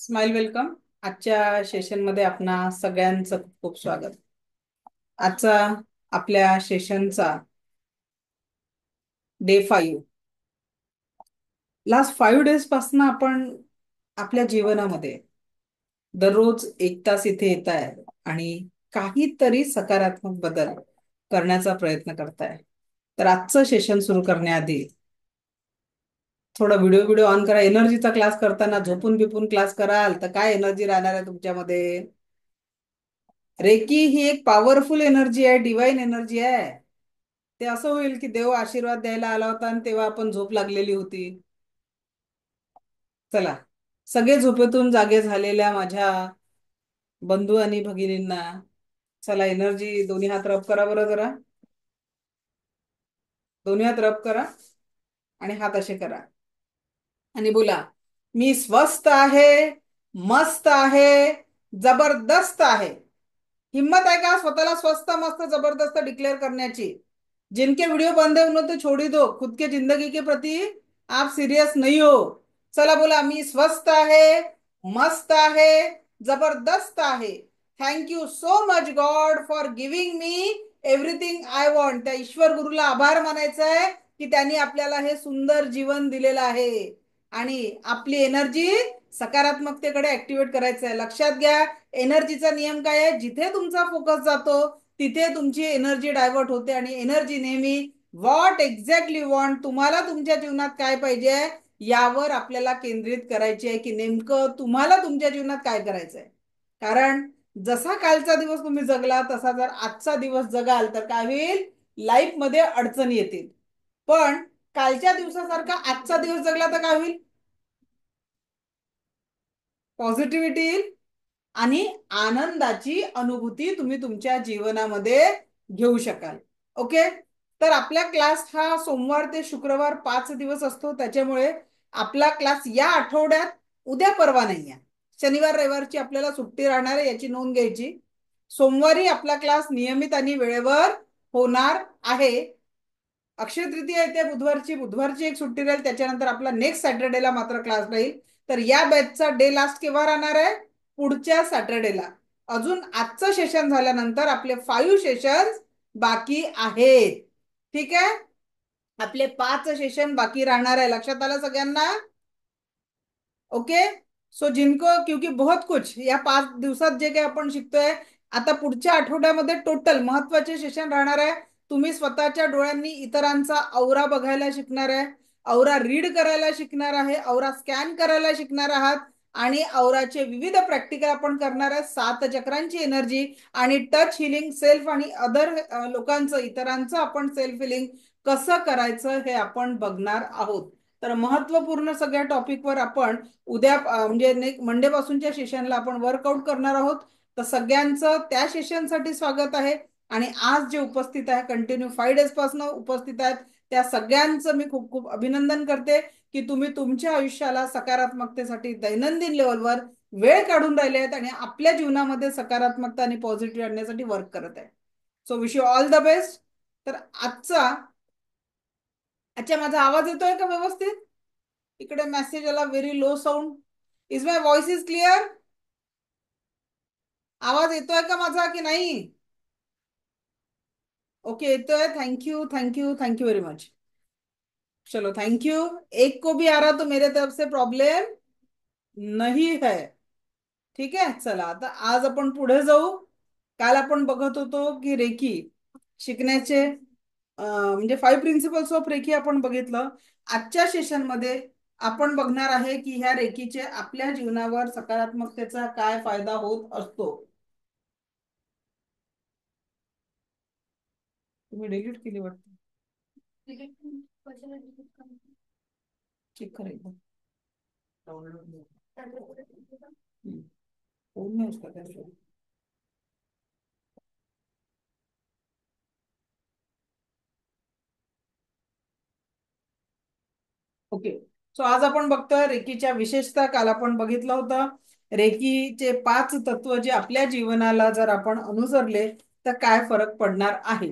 Smile welcome. आजच्या सेशनमध्ये आपणा सगळ्यांचं खूप खूप स्वागत. आजचा आपल्या सेशनचा डे 5. लास्ट 5 डेज पासून आपण आपल्या जीवनामध्ये दररोज 1 तास इथे येत आहे आणि काहीतरी सकारात्मक बदल करण्याचा प्रयत्न करताय. तर आजचं सेशन सुरू करण्याआधी थोडा व्हिडिओ व्हिडिओ ऑन करा. एनर्जीचा क्लास करताना झोपून बिपून क्लास कराल तर काय एनर्जी राहणार आहे तुमच्यामध्ये? रेकी ही एक पॉवरफुल एनर्जी आहे, डिवाइन एनर्जी आहे. ते असं होईल की देव आशीर्वाद द्यायला आला होता आणि तेव्हा आपण झोप लागलेली होती. चला, सगळे झोपेतून जागे झालेल्या माझ्या बंधू आणि भगिनींना चला एनर्जी दोन्ही हात रब करा बरं जरा. दोन्ही हात रब करा आणि हात असे करा आणि बोला, मी स्वस्थ आहे, मस्त आहे, जबरदस्त आहे. हिम्मत है का स्वतःला स्वस्थ मस्त जबरदस्त डिक्लेयर करण्याची? जिनके वीडियो बंद है उन्हें तो छोड़ ही दो. खुद के जिंदगी के प्रति आप सीरियस नहीं हो. चला बोला, मी स्वस्थ आहे, मस्त आहे, जबरदस्त आहे. Thank you so much God for giving me everything I want. त्या ईश्वर गुरुला आभार मानायचा आहे की त्यांनी आपल्याला हे सुंदर जीवन दिलेलं आहे आणि आपली एनर्जी सकारात्मकतेकडे ऍक्टिव्हेट करायचं आहे. लक्षात घ्या, एनर्जीचा नियम काय आहे? जिथे तुमचा फोकस जातो तिथे तुमची एनर्जी डायव्हर्ट होते आणि एनर्जी नेहमी व्हॉट एक्झॅक्टली वॉन्ट, तुम्हाला तुमच्या जीवनात काय पाहिजे यावर आपल्याला केंद्रित करायची आहे की नेमकं तुम्हाला तुमच्या जीवनात काय करायचं आहे. कारण जसा कालचा दिवस तुम्ही जगला तसा जर आजचा दिवस जगाल तर काय होईल? लाईफ मध्ये अडचणी येतील. पण कालच्या दिवसासारखा आजचा दिवस जगला तर काय होईल? पॉझिटिव्हिटी येईल आणि आनंदाची अनुभूती तुम्ही तुमच्या जीवनामध्ये घेऊ शकाल. ओके, तर आपला क्लास हा सोमवार ते शुक्रवार 5 दिवस असतो. त्याच्यामुळे आपला क्लास या आठवड्यात उद्या परवा नाही आहे. शनिवार रविवारची आपल्याला सुट्टी राहणार आहे, याची नोंद घ्यायची. सोमवारी आपला क्लास नियमित आणि वेळेवर होणार आहे. अक्षय तृतीया येते बुधवारची एक सुट्टी राहील. त्याच्यानंतर आपला नेक्स्ट सॅटर्डेला मात्र क्लास राहील. तर या बॅचचा डे लास्ट केव्हा राहणार आहे? पुढच्या सॅटर्डेला. अजून आजचं सेशन झाल्यानंतर आपले 5 सेशन बाकी आहेत. ठीक आहे, आपले 5 सेशन बाकी राहणार आहे. लक्षात आलं सगळ्यांना? ओके, सो जिनको क्योंकि बहुत कुछ या 5 दिवसात जे काही आपण शिकतोय, आता पुढच्या आठवड्यामध्ये टोटल महत्वाचे सेशन राहणार आहे. तुम्ही स्वतःच्या डोळ्यांनी इतरांचा औरा बघायला शिकणार आहे, औरा रीड करायला शिकणार आहे, औरा स्कॅन करायला शिकणार आहात आणि औराचे विविध प्रॅक्टिकल आपण करणार आहे. 7 चक्रांची एनर्जी आणि टच हिलिंग सेल्फ आणि अदर लोकांचं, इतरांचं आपण सेल्फ हिलिंग कसं करायचं हे आपण बघणार आहोत. तर महत्वपूर्ण सगळ्या टॉपिकवर आपण उद्या म्हणजे मंडे पासूनच्या सेशनला आपण वर्कआउट करणार आहोत. तर सगळ्यांचं त्या सेशनसाठी स्वागत आहे आणि आज जे उपस्थित आहे, कंटिन्यू 5 डेज पासून उपस्थित आहेत, त्या सगळ्यांचं मी खूप खूप अभिनंदन करते की तुम्ही तुमच्या आयुष्याला सकारात्मकतेसाठी दैनंदिन लेवलवर वेळ काढून राहिले आहेत आणि आपल्या जीवनामध्ये सकारात्मकता आणि पॉझिटिव्ह आणण्यासाठी वर्क करत आहे. So wish you all the best. तर अच्छा, माझा आवाज येतोय का व्यवस्थित? इकडे मेसेज आला very low sound. Is my voice is clear? आवाज येतोय का माझा की नाही? ओके, येतोय. Thank you thank you thank you very much. चलो थैंक यू. एक को भी आ रहा तो मेरे तरफ से प्रॉब्लेम नहीं है. ठीक आहे, चला आता आज आपण पुढे जाऊ. काल आपण बघत होतो की रेकी शिकण्याचे म्हणजे 5 प्रिन्सिपल्स ऑफ रेकी आपण बघितलं. आजच्या सेशन मध्ये आपण बघणार आहे की ह्या रेकीचे आपल्या जीवनावर सकारात्मकतेचा काय फायदा होत असतो. तुम्ही डिलीट केली वाटतं. चेक करा फोन में उसका कैसे? ओके, सो आज आपण बघतोय रेकीच्या विशेषता. काल आपण बघितलं होतं रेकीचे 5 तत्व जे आपल्या जीवनाला जर आपण अनुसरले तर काय फरक पडणार आहे.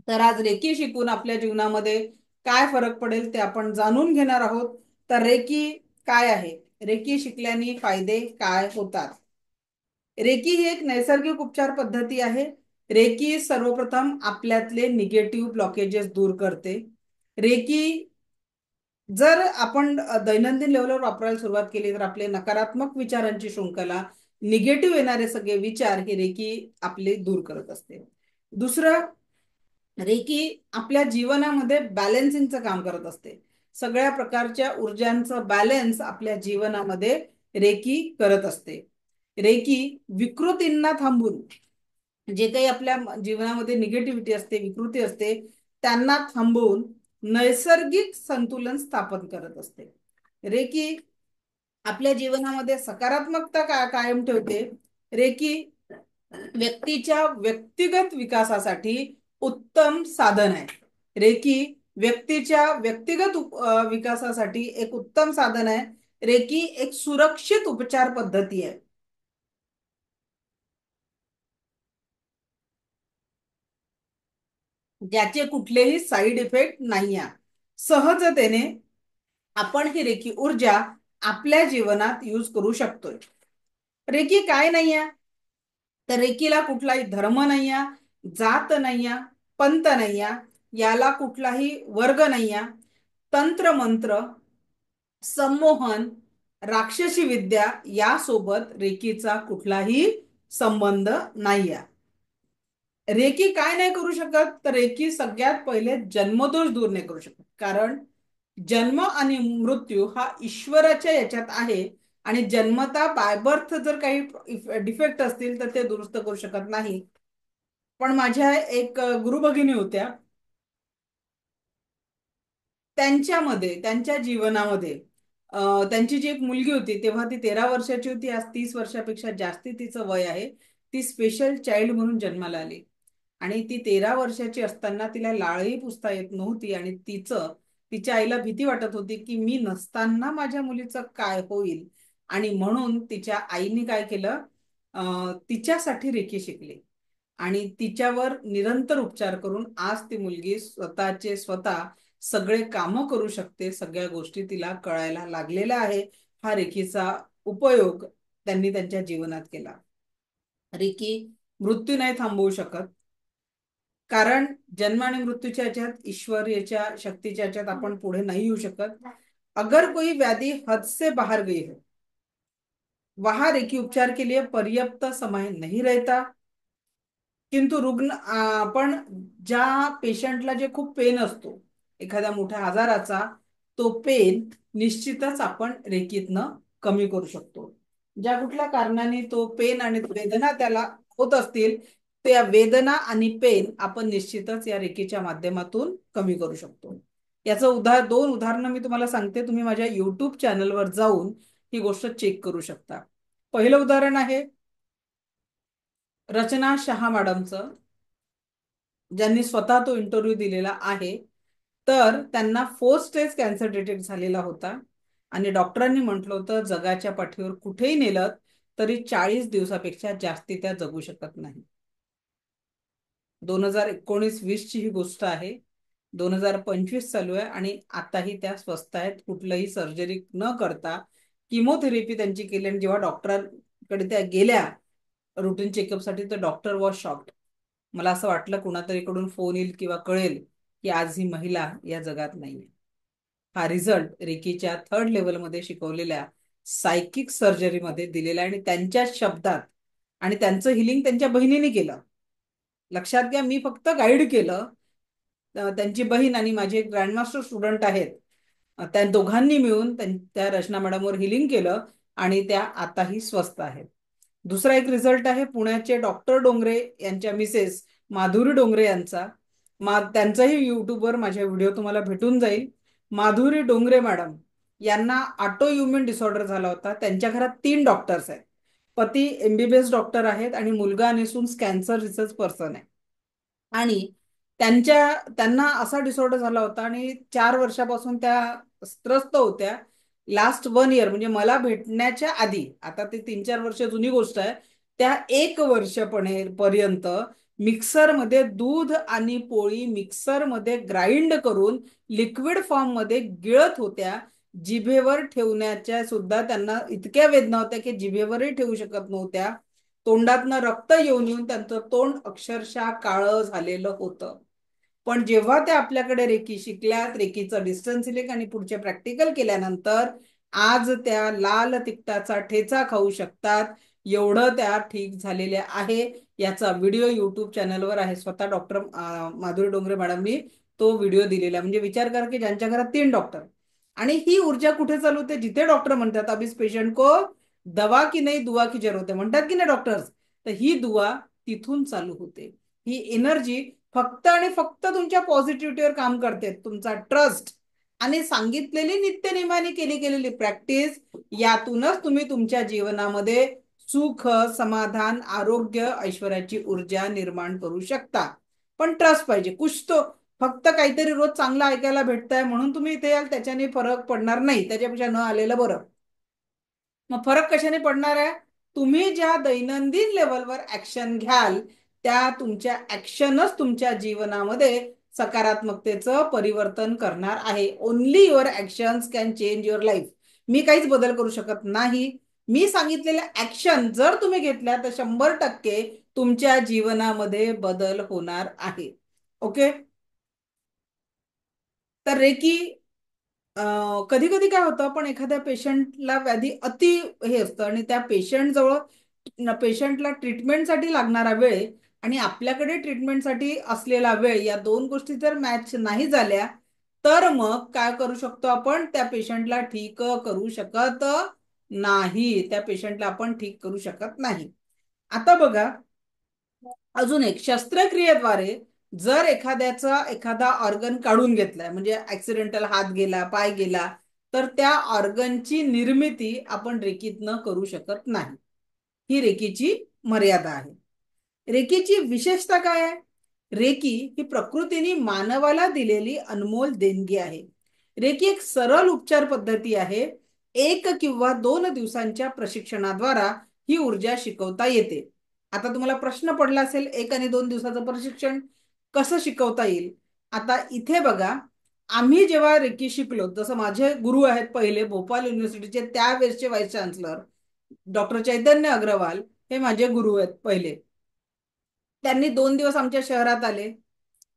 तर आज रेकी शिकून आपल्या जीवनामध्ये काय फरक पडेल ते आपण जाणून घेणार आहोत. तर रेकी काय आहे? रेकी शिकल्याने फायदे काय होतात? रेकी ही एक नैसर्गिक उपचार पद्धती आहे. रेकी सर्वप्रथम आपल्यातले निगेटिव्ह ब्लॉकेजेस दूर करते. रेकी जर आपण दैनंदिन लेवलवर वापरायला सुरुवात केली तर आपले नकारात्मक विचारांची शृंखला, निगेटिव्ह येणारे सगळे विचार हे रेकी आपले दूर करत असते. दुसरं, रेकी आपल्या जीवनामध्ये बॅलन्सिंगचं काम करत असते. सगळ्या प्रकारच्या ऊर्जांचं बॅलन्स आपल्या जीवनामध्ये रेकी करत असते. रेकी विकृतींना थांबून, जे काही आपल्या जीवनामध्ये निगेटिव्हिटी असते, विकृती असते, त्यांना थांबवून नैसर्गिक संतुलन स्थापन करत असते. रेकी आपल्या जीवनामध्ये सकारात्मकता कायम ठेवते. रेकी व्यक्तीच्या व्यक्तिगत विकासासाठी उत्तम साधन आहे. रेकी व्यक्तीच्या व्यक्तिगत विकासासाठी एक उत्तम साधन आहे. रेकी एक सुरक्षित उपचार पद्धती आहे. ज्याचे कुठलेही साईड इफेक्ट नाही आहे. सहजतेने आपण ही रेकी ऊर्जा आपल्या जीवनात यूज करू शकतोय. रेकी काय नाही आहे? तर रेकीला कुठलाही धर्म नाही आहे, जात नाही आहे, पंथ नाही आहे, याला कुठलाही वर्ग नाही आहे. तंत्र मंत्र, संमोहन, राक्षसी विद्या यासोबत रेकीचा कुठलाही संबंध नाही आहे. रेकी काय नाही करू शकत? तर रेकी सगळ्यात पहिले जन्मदोष दूर नाही करू शकत, कारण जन्म आणि मृत्यू हा ईश्वराच्या याच्यात आहे. आणि जन्मता बाय बर्थ जर काही डिफेक्ट असतील तर ते दुरुस्त करू शकत नाही. पण माझ्या एक गुरु भगिनी होत्या, त्यांच्यामध्ये त्यांच्या जीवनामध्ये त्यांची जी एक मुलगी होती तेव्हा ती 13 वर्षाची होती. आज 30 वर्षापेक्षा जास्ती तिचं वय आहे. ती स्पेशल चाइल्ड म्हणून जन्माला आली आणि ती 13 वर्षाची असताना तिला लाळही पुसता येत नव्हती आणि तिच्या आईला भीती वाटत होती की मी नसताना माझ्या मुलीचं काय होईल. आणि म्हणून तिच्या आईने काय केलं, तिच्यासाठी रेकी शिकली आणि तिच्यावर निरंतर उपचार करून आज ती मुलगी स्वतःचे स्वतः सगळे कामं करू शकते. सगळ्या गोष्टी तिला कळायला लागलेल्या आहे. हा रेकीचा उपयोग त्यांनी त्यांच्या जीवनात केला. रेकी मृत्यू नाही थांबवू शकत, कारण जन्म आणि मृत्यूच्या याच्यात ईश्वरीच्या शक्तीच्या याच्यात आपण पुढे नाही येऊ शकत. अगर कोई व्याधि हद से बाहर गई है, वहां रेकी उपचार के लिए पर्याप्त समय नहीं रहता. किंतु रुग्ण आपण ज्या पेशंटला जे खूप पेन असतो एखाद्या मोठ्या आजाराचा, तो पेन निश्चितच आपण रेकीतनं कमी करू शकतो. ज्या कुठल्या कारणाने तो पेन आणि वेदना त्याला होत असतील, त्या वेदना आणि पेन आपण निश्चितच या रेकीच्या माध्यमातून कमी करू शकतो. याचं दोन उदाहरणं मी तुम्हाला सांगते. तुम्ही माझ्या युट्यूब चॅनलवर जाऊन ही गोष्ट चेक करू शकता. पहिलं उदाहरण आहे रचना शहा मॅडमचं, ज्यांनी स्वतः तो इंटरव्ह्यू दिलेला आहे. तर त्यांना 4 स्टेज कॅन्सर डिटेक्ट झालेला होता आणि डॉक्टरांनी म्हटलं होतं जगाच्या पाठीवर कुठेही नेलं तरी 40 दिवसापेक्षा जास्ती त्या जगू शकत नाही. 2019-20 ची ही गोष्ट आहे. 2025 चालू आहे आणि आताही त्या स्वस्थ आहेत, कुठलंही सर्जरी न करता. किमोथेरपी त्यांची केली आणि जेव्हा डॉक्टरांकडे त्या गेल्या रुटीन चेकअपसाठी तर डॉक्टर वॉज शॉक्ड. मला असं वाटलं कुणातरीकडून फोन येईल किंवा कळेल की आज ही महिला या जगात नाहीये. हा रिझल्ट रेकीच्या 3rd लेवलमध्ये शिकवलेल्या सायकिक सर्जरीमध्ये दिलेला आहे आणि त्यांच्या शब्दात. आणि त्यांचं हिलिंग त्यांच्या बहिणीने केलं. लक्षात घ्या, मी फक्त गाईड केलं. त्यांची बहीण आणि माझे एक ग्रँडमास्टर स्टुडंट आहेत, त्या दोघांनी मिळून त्या रचना मॅडमवर हिलिंग केलं आणि त्या आताही स्वस्थ आहेत. दुसरा एक रिझल्ट आहे पुण्याचे डॉक्टर डोंगरे यांच्या मिसेस माधुरी डोंगरे यांचा. त्यांचाही युट्यूबवर माझ्या व्हिडिओ तुम्हाला भेटून जाईल. माधुरी डोंगरे मॅडम यांना ऑटो इम्युन डिसऑर्डर झाला होता. त्यांच्या घरात 3 डॉक्टर्स आहेत. पती MBBS डॉक्टर आहेत आणि मुलगा आणि सून कॅन्सर रिसर्च पर्सन आहे. आणि त्यांना असा डिसऑर्डर झाला होता आणि 4 वर्षापासून त्या त्रस्त होत्या. लास्ट 1 इयर म्हणजे मला भेटण्याच्या आधी, आता ते 3-4 वर्ष जुनी गोष्ट आहे, त्या 1 वर्ष पर्यंत मिक्सरमध्ये दूध आणि पोळी मिक्सरमध्ये ग्राइंड करून लिक्विड फॉर्म मध्ये गिळत होत्या. जिभेवर ठेवण्याच्या सुद्धा त्यांना इतक्या वेदना होत्या की जिभेवरही ठेवू शकत नव्हत्या. तोंडातनं रक्त येऊन येऊन त्यांचं तोंड अक्षरशः काळं झालेलं होतं. पण जेव्हा त्या आपल्याकडे रेकी शिकल्यात, रेकीचं डिस्टन्स सिलिंग आणि पुढचे प्रॅक्टिकल केल्यानंतर आज त्या लाल तिखटाचा ठेचा खाऊ शकतात. एवढं त्या ठीक झालेल्या आहे. याचा व्हिडिओ युट्यूब चॅनलवर आहे. स्वतः डॉक्टर माधुरी डोंगरे मॅडमनी तो व्हिडिओ दिलेला. म्हणजे विचार करा की ज्यांच्या घरात 3 डॉक्टर आणि ही ऊर्जा कुठे चालू होते? जिथे डॉक्टर म्हणतात अब इस पेशंट को दवा की नाही दुआ की जरूरत है, म्हणतात की नाही डॉक्टर्स, तर ही दुआ तिथून चालू होते. ही एनर्जी फक्त आणि फक्त तुमच्या पॉझिटिव्हिटीवर काम करते. तुमचा ट्रस्ट आणि सांगितलेली नित्यनेमाने केली गेलेली प्रॅक्टिस, यातूनच तुम्ही तुमच्या जीवनामध्ये सुख, समाधान, आरोग्य, ऐश्वर्याची ऊर्जा निर्माण करू शकता. पण ट्रस्ट पाहिजे कुछ तो. फक्त काहीतरी रोज चांगलं ऐकायला भेटतंय म्हणून तुम्ही इथे याल त्याच्याने फरक पडणार नाही. त्याच्यापेक्षा न आलेलं बरं. मग फरक कशाने पडणार आहे? तुम्ही ज्या दैनंदिन लेवलवर ऍक्शन घ्याल त्या तुमच्या ऍक्शनच तुमच्या जीवनामध्ये सकारात्मकतेचं परिवर्तन करणार आहे. Only your actions can change your life. मी काहीच बदल करू शकत नाही. मी सांगितलेल्या ऍक्शन जर तुम्ही घेतल्या तर 100% तुमच्या जीवनामध्ये बदल होणार आहे. ओके. तर रेकी कधी कधी काय होतं, पण एखाद्या पेशंटला व्याधी अति हे असतं आणि त्या पेशंटला ट्रीटमेंटसाठी लागणारा वेळ आणि आपल्याकडे ट्रीटमेंटसाठी असलेला वेळ या दोन गोष्टी जर मॅच नाही झाल्या तर मग काय करू शकतो आपण? त्या पेशंटला ठीक करू शकत नाही. त्या पेशंटला आपण ठीक करू शकत नाही. आता बघा, अजून एक, शस्त्रक्रियेद्वारे जर एखादा ऑर्गन काढून घेतलाय, म्हणजे ऍक्सिडेंटल हात गेला, पाय गेला, तर त्या ऑर्गनची निर्मिती आपण रेकीतनं करू शकत नाही. ही रेकीची मर्यादा आहे. रेकीची विशेषता काय आहे? रेकी ही प्रकृतीने मानवाला दिलेली अनमोल देणगी आहे. रेकी एक सरळ उपचार पद्धती आहे. 1 किंवा 2 दिवसांच्या प्रशिक्षणाद्वारा ही ऊर्जा शिकवता येते. आता तुम्हाला प्रश्न पडला असेल, 1 आणि 2 दिवसाचं प्रशिक्षण कसं शिकवता येईल? आता इथे बघा, आम्ही जेव्हा रेकी शिकलो, जसं माझे गुरु आहेत पहिले भोपाल युनिव्हर्सिटीचे त्यावेळेसचे व्हाईस चान्सलर डॉक्टर चैतन्य अग्रवाल, हे माझे गुरु आहेत पहिले. त्यांनी 2 दिवस आमच्या शहरात आले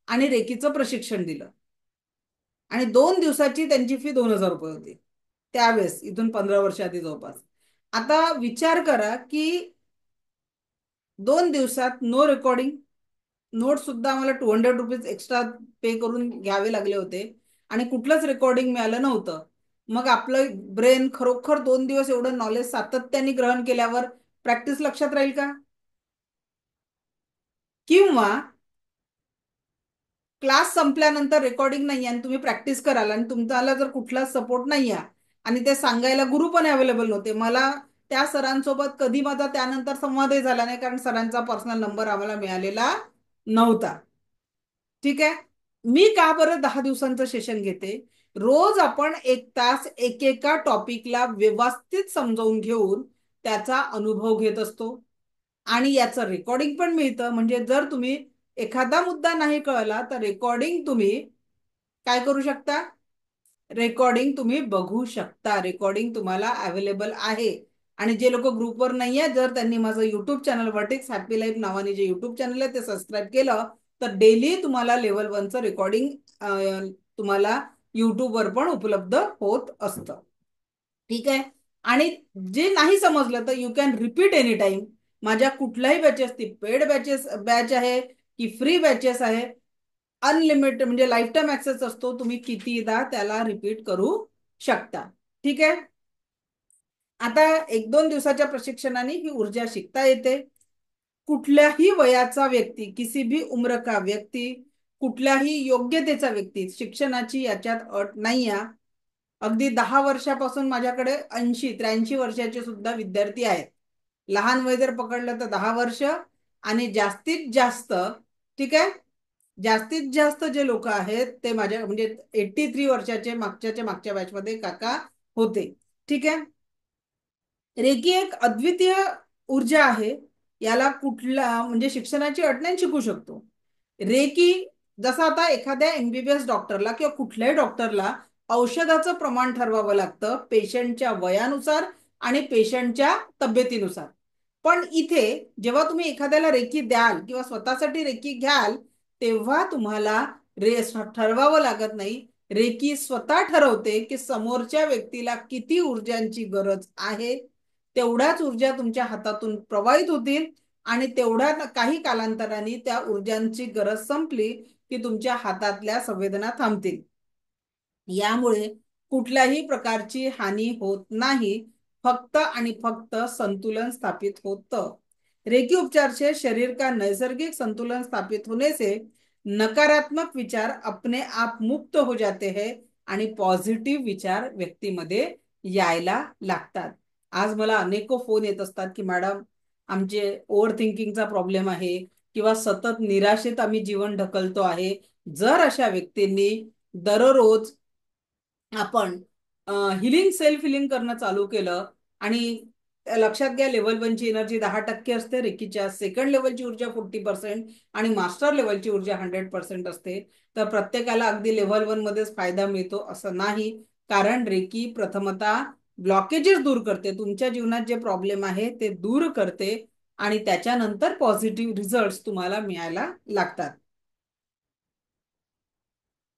आणि रेकीचं प्रशिक्षण दिलं आणि 2 दिवसाची त्यांची फी 2,000 रुपये होती त्यावेळेस, इथून 15 वर्ष आधी जवळपास. आता विचार करा की 2 दिवसात नो रेकॉर्डिंग, नोट सुद्धा आम्हाला 200 रुपीज एक्स्ट्रा पे करून घ्यावे लागले होते आणि कुठलंच रेकॉर्डिंग मिळालं नव्हतं. मग आपलं ब्रेन खरोखर 2 दिवस एवढं नॉलेज सातत्याने ग्रहण केल्यावर प्रॅक्टिस लक्षात राहील का? किंवा क्लास संपल्यानंतर रेकॉर्डिंग नाही आणि तुम्ही प्रॅक्टिस कराल आणि तुम्हाला जर कुठला सपोर्ट नाही आहे आणि ते सांगायला गुरु पण अवेलेबल नव्हते. मला त्या सरांसोबत कधी माझा त्यानंतर संवादही झाला नाही, कारण सरांचा पर्सनल नंबर आम्हाला मिळालेला नव्हता. ठीक आहे. मी का बरं 10 दिवसांचं सेशन घेते? रोज आपण 1 तास एकेका टॉपिकला व्यवस्थित समजावून घेऊन त्याचा अनुभव घेत असतो आणि याचं रेकॉर्डिंग पण मिळतं. म्हणजे जर तुम्ही एखादा मुद्दा नाही कळला तर रेकॉर्डिंग तुम्ही काय करू शकता? रेकॉर्डिंग तुम्ही बघू शकता. रेकॉर्डिंग तुम्हाला अवेलेबल आहे. आणि जे लोक ग्रुपवर नाही आहे, जर त्यांनी माझं YouTube channel vertex happy life नावाने जे युट्यूब चॅनल आहे ते सबस्क्राईब केलं तर डेली तुम्हाला लेवल 1चं रेकॉर्डिंग तुम्हाला युट्यूबवर पण उपलब्ध होत असतं. ठीक आहे. आणि जे नाही समजलं तर you can repeat any time. माझ्या कुठल्याही बॅचेस, ती पेड बॅच आहे की फ्री बॅचेस आहे, अनलिमिटेड म्हणजे लाईफ टाईम ऍक्सेस असतो. तुम्ही कितीदा त्याला रिपीट करू शकता. ठीक आहे. आता 1-2 दिवसाच्या प्रशिक्षणाने ही ऊर्जा शिकता येते. कुठल्याही वयाचा व्यक्ती, किसी भी उम्र का व्यक्ती, कुठल्याही योग्यतेचा व्यक्ती, शिक्षणाची याच्यात अट नाही आहे. अगदी 10 वर्षापासून माझ्याकडे 80-83 वर्षाचे सुद्धा विद्यार्थी आहेत. लहान वय जर पकडलं तर 10 वर्ष आणि जास्तीत जास्त, ठीक आहे, जास्तीत जास्त जे लोक आहेत ते माझ्या म्हणजे 83 वर्षाचे मागच्या बॅचमध्ये काका होते. ठीक आहे. रेकी एक अद्वितीय ऊर्जा आहे. याला कुठला म्हणजे शिक्षणाची अट नाही, शिकू शकतो. रेकी जसं आता एखाद्या MBBS डॉक्टरला किंवा कुठल्याही डॉक्टरला औषधाचं प्रमाण ठरवावं लागतं पेशंटच्या वयानुसार आणि पेशंटच्या तब्येतीनुसार. पण इथे जेव्हा तुम्ही एखाद्याला रेकी द्याल किंवा स्वतःसाठी रेकी घ्याल, तेव्हा तुम्हाला ठरवावं लागत नाही. रेकी स्वतः ठरवते की समोरच्या व्यक्तीला किती ऊर्जांची गरज आहे, तेवढ्याच ऊर्जा तुमच्या हातातून प्रवाहित होतील आणि तेवढ्या काही कालांतराने त्या ऊर्जांची गरज संपली की तुमच्या हातातल्या संवेदना थांबतील. यामुळे कुठल्याही प्रकारची हानी होत नाही, फक्त आणि फक्त संतुलन स्थापित होतं. रेकी उपचार से शरीर का नैसर्गिक संतुलन स्थापित होने से नकारात्मक विचार अपने आप मुक्त हो जाते हैं आणि पॉझिटिव्ह विचार व्यक्तीमध्ये यायला लागतात. आज मला अनेको फोन येत असतात की मॅडम, आमचे ओव्हर थिंकिंगचा प्रॉब्लेम आहे किंवा सतत निराशेत आम्ही जीवन ढकलतो आहे. जर अशा व्यक्तींनी दररोज आपण हिलिंग सेल्फ हिलिंग करणं चालू केलं आणि लक्षात घ्या, लेवल 1ची एनर्जी 10% असते, रेकीच्या सेकंड लेवलची ऊर्जा 40% आणि मास्टर लेवलची ऊर्जा 100% असते. तर प्रत्येकाला अगदी लेव्हल 1 मध्येच फायदा मिळतो असं नाही, कारण रेकी प्रथमतः ब्लॉकेजेस दूर करते, तुमच्या जीवनात जे प्रॉब्लेम आहे ते दूर करते आणि त्याच्यानंतर पॉझिटिव्ह रिझल्ट तुम्हाला मिळायला लागतात.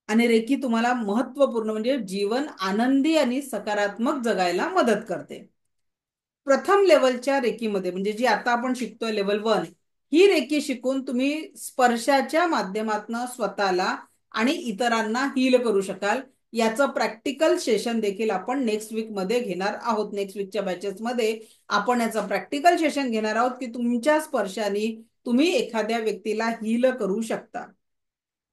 आणि रेकी तुम्हाला महत्वपूर्ण म्हणजे जीवन आनंदी आणि सकारात्मक जगायला मदत करते. प्रथम लेवलच्या रेकीमध्ये म्हणजे जी आता आपण शिकतोय लेवल 1, ही रेकी शिकून तुम्ही स्पर्शाच्या माध्यमातून स्वतःला आणि इतरांना हील करू शकाल. याचं प्रॅक्टिकल सेशन देखील आपण नेक्स्ट वीक मध्ये घेणार आहोत. नेक्स्ट वीकच्या बॅचेस मध्ये आपण याचं प्रॅक्टिकल सेशन घेणार आहोत की तुमच्या स्पर्शाने तुम्ही एखाद्या व्यक्तीला हील करू शकता.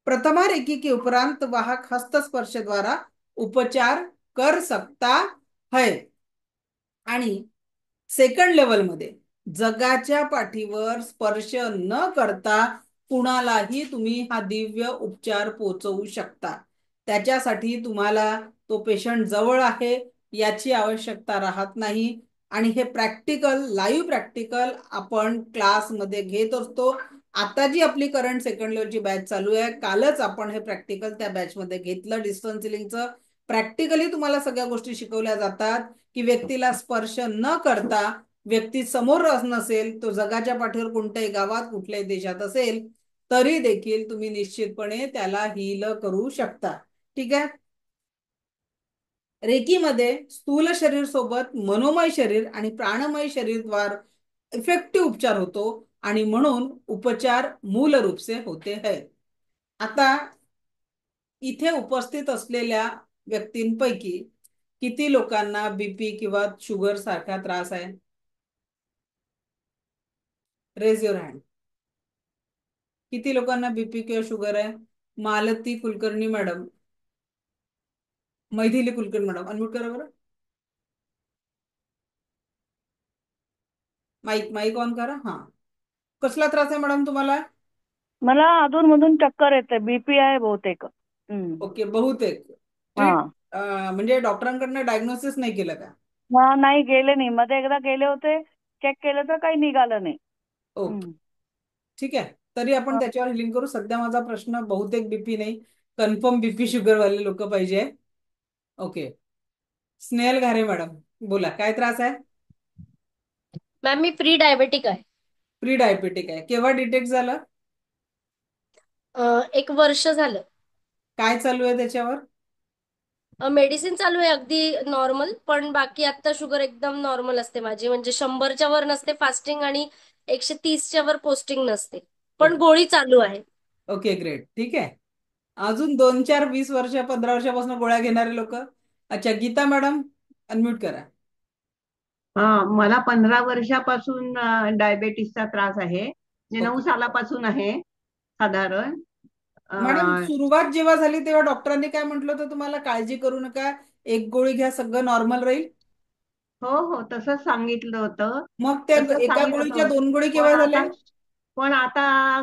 प्रथमा रेकी के उपरांत वाहक हस्तस्पर्श द्वारा उपचार कर सकता है. आणि सेकंड लेवलमध्ये जगाच्या पाठीवर स्पर्श न करता कुणालाही तुम्ही हा दिव्य उपचार पोहोचवू शकता. त्याच्यासाठी तुम्हाला तो पेशंट जवळ आहे याची आवश्यकता राहत नाही. आणि हे प्रॅक्टिकल, लाईव्ह प्रॅक्टिकल आपण क्लासमध्ये घेत असतो. आता जी आपली करंट सेकंड लेवलची बॅच चालू आहे, कालच आपण हे प्रॅक्टिकल त्या बॅचमध्ये घेतलं डिस्टन्स हिलिंगचं. प्रॅक्टिकली तुम्हाला सगळ्या गोष्टी शिकवल्या जातात की व्यक्तीला स्पर्श न करता, व्यक्ती समोर नसेल, तो जगाच्या पाठीवर कोणत्याही गावात कुठल्याही देशात असेल, तरी देखील तुम्ही निश्चितपणे त्याला हील करू शकता. ठीक आहे. रेकीमध्ये स्थूल शरीर सोबत मनोमय शरीर आणि प्राणमय शरीर द्वार इफेक्टिव्ह उपचार होतो आणि म्हणून उपचार मूल रूप से होते हैं. आता इथे उपस्थित असलेल्या व्यक्तींपैकी किती लोकांना बीपी किंवा शुगर सारखा त्रास आहे? Raise your hand. किती लोकांना बीपी किंवा शुगर आहे? Malati Kulkarni madam, Maithili Kulkarni madam, unmute करा बरं. माईक माईक ऑन करा. हा, कसला त्रास आहे मॅडम तुम्हाला? मला अधून मधून चक्कर येते, बीपी आहे बहुतेक. ओके, बहुतेक. हा. ट्रीट म्हणजे डॉक्टरांकडनं डायग्नोसिस नाही केलं का? हा, नाही गेले नाही. मध्ये एकदा गेले होते, चेक केलं तर काही निघालं नाही. ओके, ठीक आहे. तरी आपण त्याच्यावर हिलिंग करू. सध्या माझा प्रश्न बहुतेक बीपी नाही, कन्फर्म बीपी शुगर वाले लोक पाहिजे. ओके, स्नेहल घारे मॅडम, बोला काय त्रास आहे? मॅम मी प्री डायबेटिक आहे. प्री डायबेटिक आहे. केव्हा डिटेक्ट झालं? 1 वर्ष झालं. काय चालू आहे त्याच्यावर? मेडिसिन चालू आहे अगदी नॉर्मल, पण बाकी आता शुगर एकदम नॉर्मल असते माझी, म्हणजे 100च्या वर नसते फास्टिंग आणि 130च्या वर पोस्टिंग नसते, पण ओके, गोळी चालू आहे. Okay, great. ठीक आहे. अजून 2, 4, 20 वर्ष, 15 वर्षापासून गोळ्या घेणारे लोक? अच्छा, गीता मॅडम, अनम्यूट करा. हा, मला 15 वर्षापासून डायबेटीसचा त्रास आहे. म्हणजे 9 ओके सालापासून आहे साधारण. मॅडम, अं, सुरुवात जेव्हा झाली तेव्हा डॉक्टरांनी काय म्हटलं होतं तुम्हाला? काळजी करू नका, एक गोळी घ्या, सगळं नॉर्मल राहील. हो हो, तसंच सांगितलं होतं. मग त्या तसंच एका सांगितलं गोळीच्या होतं. 2 गोळी पण केव्हा झाल्या? आता पण आता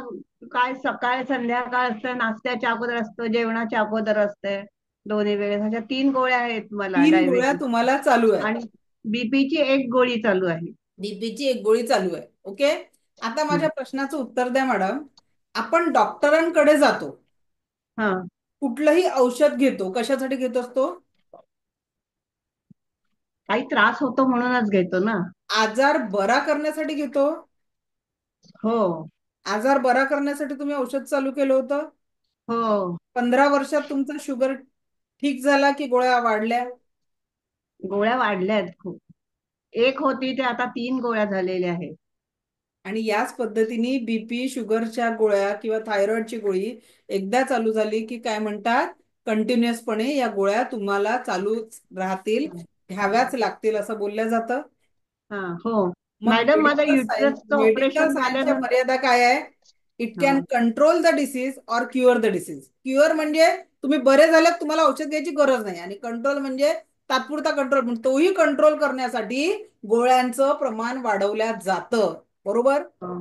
काय सकाळ संध्याकाळ असतं, नाश्त्याच्या अगोदर असतं, जेवणाच्या अगोदर असते, दोन्ही वेळेस. अशा 3 गोळ्या आहेत मला 3 गोळ्या डायबेटीस. तुम्हाला चालू आहेत. आणि बीपीची एक गोळी चालू आहे. बीपीची एक गोळी चालू आहे. ओके, आता माझ्या हं. प्रश्नाचं उत्तर द्या मॅडम. आपण डॉक्टरांकडे जातो, हा. कुठलंही औषध घेतो, कशासाठी घेत असतो? काही त्रास होतो म्हणूनच घेतो ना. आजार बरा करण्यासाठी घेतो. हो आजार बरा करण्यासाठी तुम्ही औषध चालू केलं होतं. हो. 15 वर्षात तुमचा शुगर ठीक झाला की गोळ्या वाढल्या? गोळ्या वाढल्यात खूप. एक होती ते आता 3 गोळ्या झालेल्या आहेत. आणि याच पद्धतीने बीपी शुगरच्या गोळ्या किंवा थायरॉइडची गोळी एकदा चालू झाली की काय म्हणतात, कंटिन्युअसपणे या गोळ्या तुम्हाला चालू राहतील, घ्याव्याच लागतील असं बोललं जातं. हा हो. मग मॅडम माझं युटरसचं मेडिकल ऑपरेशन सायन्सच्या झाल्यानंतर. मर्यादा काय आहे? इट कॅन हा control the disease or cure the disease. Cure म्हणजे तुम्ही बरे झाल्यात, तुम्हाला औषध घ्यायची गरज नाही, आणि कंट्रोल म्हणजे तात्पुरता कंट्रोल. तोही कंट्रोल करण्यासाठी गोळ्यांचं प्रमाण वाढवल्या जातं, बरोबर? हो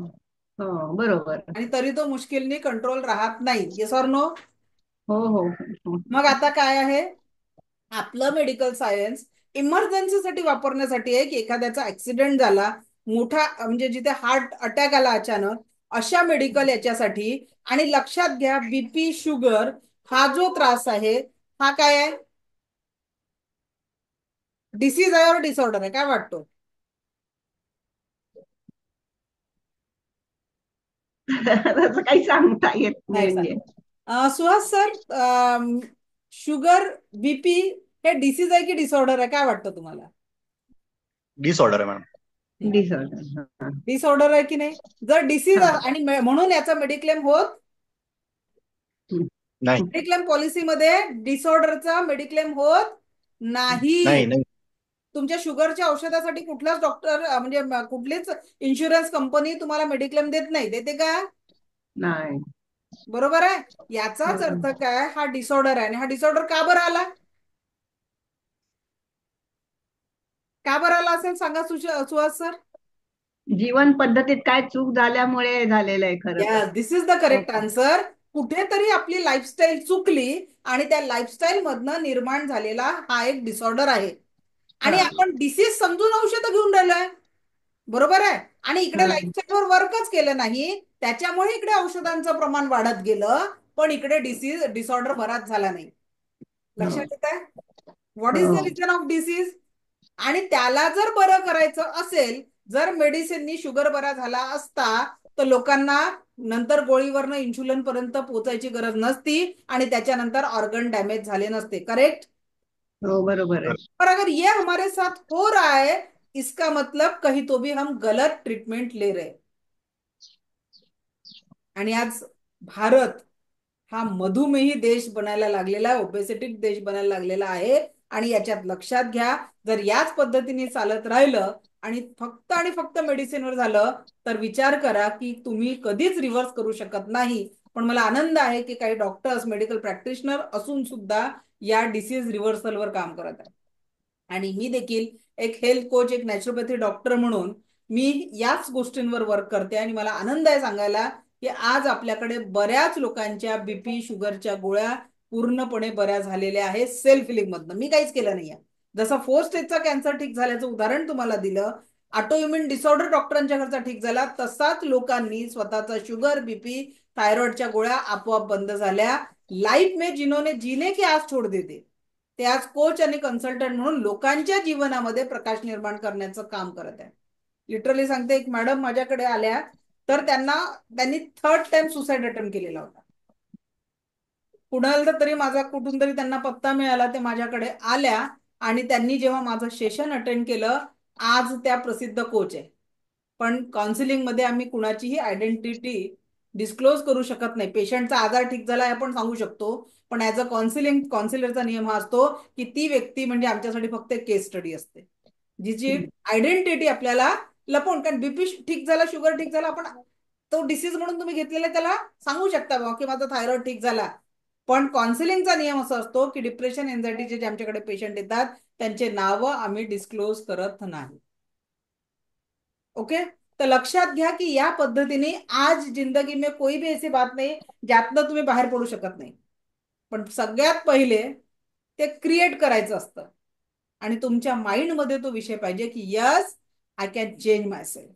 हो बरोबर. आणि तरी तो मुश्किलनी कंट्रोल राहत नाही. Yes or no? हो हो हो. मग आता काय आहे? आपलं मेडिकल सायन्स इमर्जन्सीसाठी वापरण्यासाठी आहे, की एखाद्याचा ऍक्सिडेंट झाला मोठा, म्हणजे जिथे हार्ट अटॅक आला अचानक, अशा मेडिकल याच्यासाठी. आणि लक्षात घ्या, बीपी शुगर हा जो त्रास आहे हा काय आहे? डिसीज आहे और डिसऑर्डर आहे? काय वाटतो? तसं काही सांगता येत नाही नाही म्हणजे. सांग. सुहास सर, शुगर बीपी हे डिसीज आहे की डिसऑर्डर आहे? काय वाटतं तुम्हाला? डिसऑर्डर आहे मॅडम. डिसऑर्डर. डिसऑर्डर आहे की नाही? जर डिसीज हा. आणि म्हणून याचा मेडिक्लेम होत, नाही मेडिक्लेम पॉलिसीमध्ये डिसऑर्डरचा मेडिक्लेम होत नाही नाही. नाही. तुमच्या शुगरच्या औषधासाठी कुठलाच डॉक्टर म्हणजे कुठलीच इन्शुरन्स कंपनी तुम्हाला मेडिक्लेम देत नाही, देते का? नाही. बरोबर आहे. याचाच अर्थ काय, हा डिसऑर्डर आहे. आणि हा डिसऑर्डर का बरं आला? का बरं आला असेल सांगा सुहास सर. जीवन पद्धतीत काय चूक झाल्यामुळे झालेलं आहे खरं तर. Yes, this is the correct answer. कुठेतरी आपली लाईफस्टाईल चुकली आणि त्या लाईफस्टाईल मधनं निर्माण झालेला हा एक डिसऑर्डर आहे. आणि हा आपण डिसीज समजून औषधं घेऊन राहिलोय, बरोबर आहे. आणि इकडे हा लाईफस्टाईलवर वर्कच केलं नाही, त्याच्यामुळे इकडे औषधांचं प्रमाण वाढत गेलं, पण इकडे डिसऑर्डर बराच झाला नाही. हो लक्षात येत आहे? व्हॉट इज द हो रिझन ऑफ डिसीज? आणि त्याला जर बरं करायचं असेल, जर मेडिसिननी शुगर बरा झाला असता, तर लोकांना नंतर गोळीवरनं इन्शुलिन पर्यंत पोहोचायची गरज नसती आणि त्याच्यानंतर ऑर्गन डॅमेज झाले नसते. करेक्ट? हो बरोबर आहे. पर अगर ये हमारे साथ हो रहा है, इसका मतलब कहीं तो भी हम गलत ट्रीटमेंट ले रहे. आणि आज भारत हा मधुमेही देश बनायला लागलेला आहे, ओबेसिटिक देश बनायला लागलेला आहे. आणि याच्यात लक्षात घ्या, जर याच पद्धतीने चालत राहिलं आणि फक्त मेडिसिनवर झालं, तर विचार करा की तुम्ही कधीच रिव्हर्स करू शकत नाही. पण मला आनंद आहे की काही डॉक्टर्स, मेडिकल प्रॅक्टिशनर असून सुद्धा या डिसीज रिव्हर्सलवर काम करत आहेत. आणि मी देखील एक हेल्थ कोच, एक नॅचरोपॅथी डॉक्टर म्हणून मी याच गोष्टींवर वर्क करते. आणि मला आनंद आहे सांगायला की आज आपल्याकडे बऱ्याच लोकांच्या बीपी शुगरच्या गोळ्या पूर्णपणे बऱ्या झालेल्या आहेत सेल्फ हिलिंग मधनं. मी काहीच केलं नाहीये. जसा 4 स्टेजचा कॅन्सर ठीक झाल्याचं उदाहरण तुम्हाला दिलं, ऑटोइम्युन डिसऑर्डर डॉक्टरांच्या घरचा ठीक झाला, तसाच लोकांनी स्वतःचा शुगर, बीपी, थायरॉइडच्या गोळ्या आपोआप बंद झाल्या. लाईफ में जिन्होंने जीने की आज छोड देते, ते आज कोच आणि कन्सल्टंट म्हणून लोकांच्या जीवनामध्ये प्रकाश निर्माण करण्याचं काम करत आहे. लिटरली सांगते, एक मॅडम माझ्याकडे आल्या, तर त्यांनी 3rd टाइम सुसाईड अटेम्प्ट केलेला होता. कुणाला तरी माझा कुठून तरी त्यांना पत्ता मिळाला, ते माझ्याकडे आल्या आणि त्यांनी जेव्हा माझं सेशन अटेंड केलं, आज त्या प्रसिद्ध कोच आहे. पण काउन्सिलिंग मध्ये आम्ही कुणाचीही आयडेंटिटी डिस्क्लोज करू शकत नाही. पेशंटचा आजार ठीक झाला हे आपण सांगू शकतो, पण ऍज अ काउन्सिलरचा नियम हा असतो की ती व्यक्ती म्हणजे आमच्यासाठी फक्त एक केस स्टडी असते, जिची आयडेंटिटी आपल्याला लपवून. कारण बीपी ठीक झाला, शुगर ठीक झाला, आपण तो डिसीज म्हणून तुम्ही घेतलेला त्याला सांगू शकता बाबा की माझा थायरॉइड ठीक झाला. पण काउन्सिलिंगचा नियम असा असतो की डिप्रेशन, एन्झायटीचे जे आमच्याकडे पेशंट येतात त्यांचे नावं आम्ही डिस्क्लोज करत नाही. ओके? तर लक्षात घ्या की या पद्धतीने आज जिंदगी में कोई भी ऐसी बात नाही ज्यातनं तुम्ही बाहेर पडू शकत नाही. पण सगळ्यात पहिले ते क्रिएट करायचं असतं आणि तुमच्या माइंडमध्ये तो विषय पाहिजे की yes, I can change myself.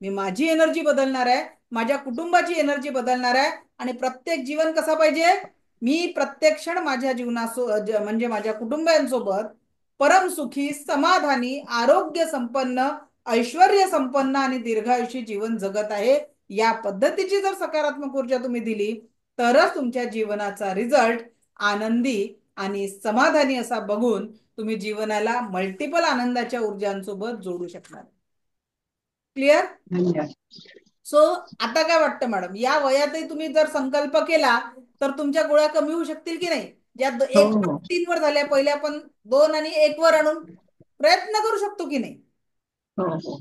मी माझी एनर्जी बदलणार आहे, माझ्या कुटुंबाची एनर्जी बदलणार आहे. आणि प्रत्येक जीवन कसा पाहिजे? मी प्रत्येक क्षण माझ्या जीवनासोबत म्हणजे माझ्या कुटुंबियांसोबत परम सुखी, समाधानी, आरोग्य संपन्न, ऐश्वर्य संपन्न आणि दीर्घायुषी जीवन जगत आहे. या पद्धतीची जर सकारात्मक ऊर्जा तुम्ही दिली तरच तुमच्या जीवनाचा रिझल्ट आनंदी आणि समाधानी असा बघून तुम्ही जीवनाला मल्टिपल आनंदाच्या ऊर्जांसोबत जोडू शकणार. क्लिअर? धन्यवाद. सो आता काय वाटतं मॅडम, या वयातही तुम्ही जर संकल्प केला तर तुमच्या गोळ्या कमी होऊ शकतील की नाही? ज्या हो 1 हो 3 वर झाल्या, पहिल्या आपण 2 आणि 1 वर आणून प्रयत्न करू शकतो की नाही? हो हो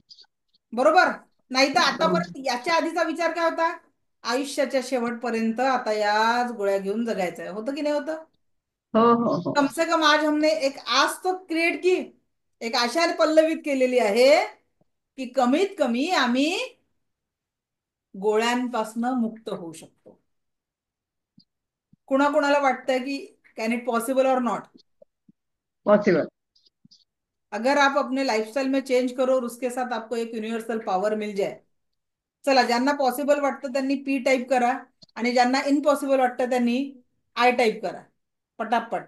बरोबर. नाही तर आतापर्यंत याच्या आधीचा विचार काय होता? आयुष्याच्या शेवटपर्यंत आता याच गोळ्या घेऊन जगायचं आहे. होतं की नाही होतं? हो हो हो कम से कम आज हमने एक आस तो क्रिएट की, एक आशा पल्लवित केलेली आहे की कमीत कमी आम्ही गोळ्यांपासून मुक्त होऊ शकतो. कुणाकुणाला वाटतंय की कॅन इट पॉसिबल और नॉट? पॉसिबल. अगर आप अपने लाइफस्टाइल में चेंज करो और उसके साथ आपको एक यूनिवर्सल पावर मिल जाए. चला, ज्यांना पॉसिबल वाटतं त्यांनी पी टाईप करा आणि ज्यांना इम्पॉसिबल वाटतं त्यांनी आय टाईप करा पटापट.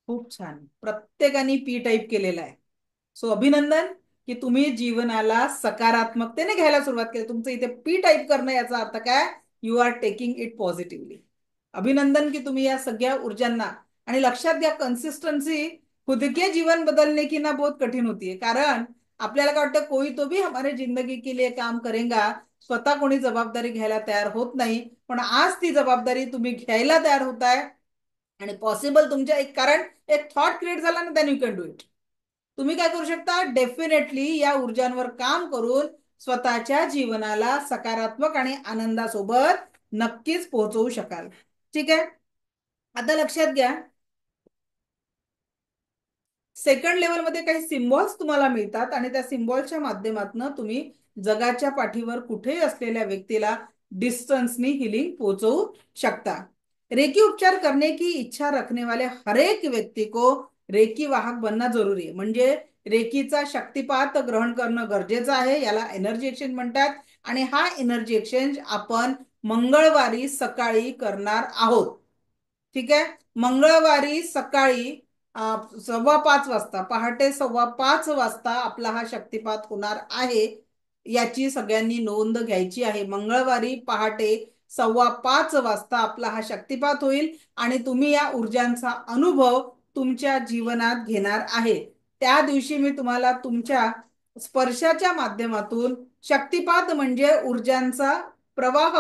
खूप छान, प्रत्येकाने पी टाईप केलेला आहे. सो अभिनंदन की तुम्ही जीवनाला सकारात्मकतेने घ्यायला सुरुवात केली. तुमचं इथे पी टाईप करणं याचा अर्थ काय? You are taking it positively. अभिनंदन की तुम्ही या सगळ्या ऊर्जांना, आणि लक्षात घ्या कंसिस्टन्सी खुद के जीवन बदलने की ना बहुत कठीण होती है. कारण आपल्याला काय वाटतं कोई तो भी हमारे जिंदगी के लिए काम करेगा, स्वतः कोणी जबाबदारी घ्यायला तयार होत नाही. पण आज ती जबाबदारी तुम्ही घ्यायला तयार होताय आणि पॉसिबल तुमच्या एक, कारण एक थॉट क्रिएट झाला ना, then you can do it. तुम्ही काय करू शकता? डेफिनेटली या ऊर्जांवर काम करून स्वतःच्या जीवनाला सकारात्मक आणि आनंदासोबत नक्कीच पोहोचवू शकाल. ठीक आहे. आता लक्षात घ्या, सेकंड लेवलमध्ये काही सिम्बॉल्स तुम्हाला मिळतात आणि त्या सिम्बॉलच्या माध्यमातून तुम्ही जगाच्या पाठीवर कुठेही असलेल्या व्यक्तीला डिस्टन्सनी हिलिंग पोहोचवू शकता. रेकी उपचार करने की इच्छा रखने वाले हर एक व्यक्ती को रेकी वाहक बनना जरुरी आहे. म्हणजे रेकीचा शक्तिपात ग्रहण करणं गरजेचं आहे. याला एनर्जी एक्सचेंज म्हणतात आणि हा एनर्जी एक्सचेंज आपण मंगळवारी सकाळी करणार आहोत. ठीक आहे. मंगळवारी सकाळी 5:15 वाजता, पहाटे 5:15 वाजता आपला हा शक्तिपात होणार आहे. याची सगळ्यांनी नोंद घ्यायची आहे. मंगळवारी पहाटे 5:15 वाजता आपला हा शक्तिपात होईल आणि तुम्ही या ऊर्जांचा अनुभव तुमच्या जीवनात घेणार आहे. त्या दिवशी मी तुम्हाला तुमच्या स्पर्शाच्या माध्यमातून, शक्तिपात म्हणजे ऊर्जांचा प्रवाह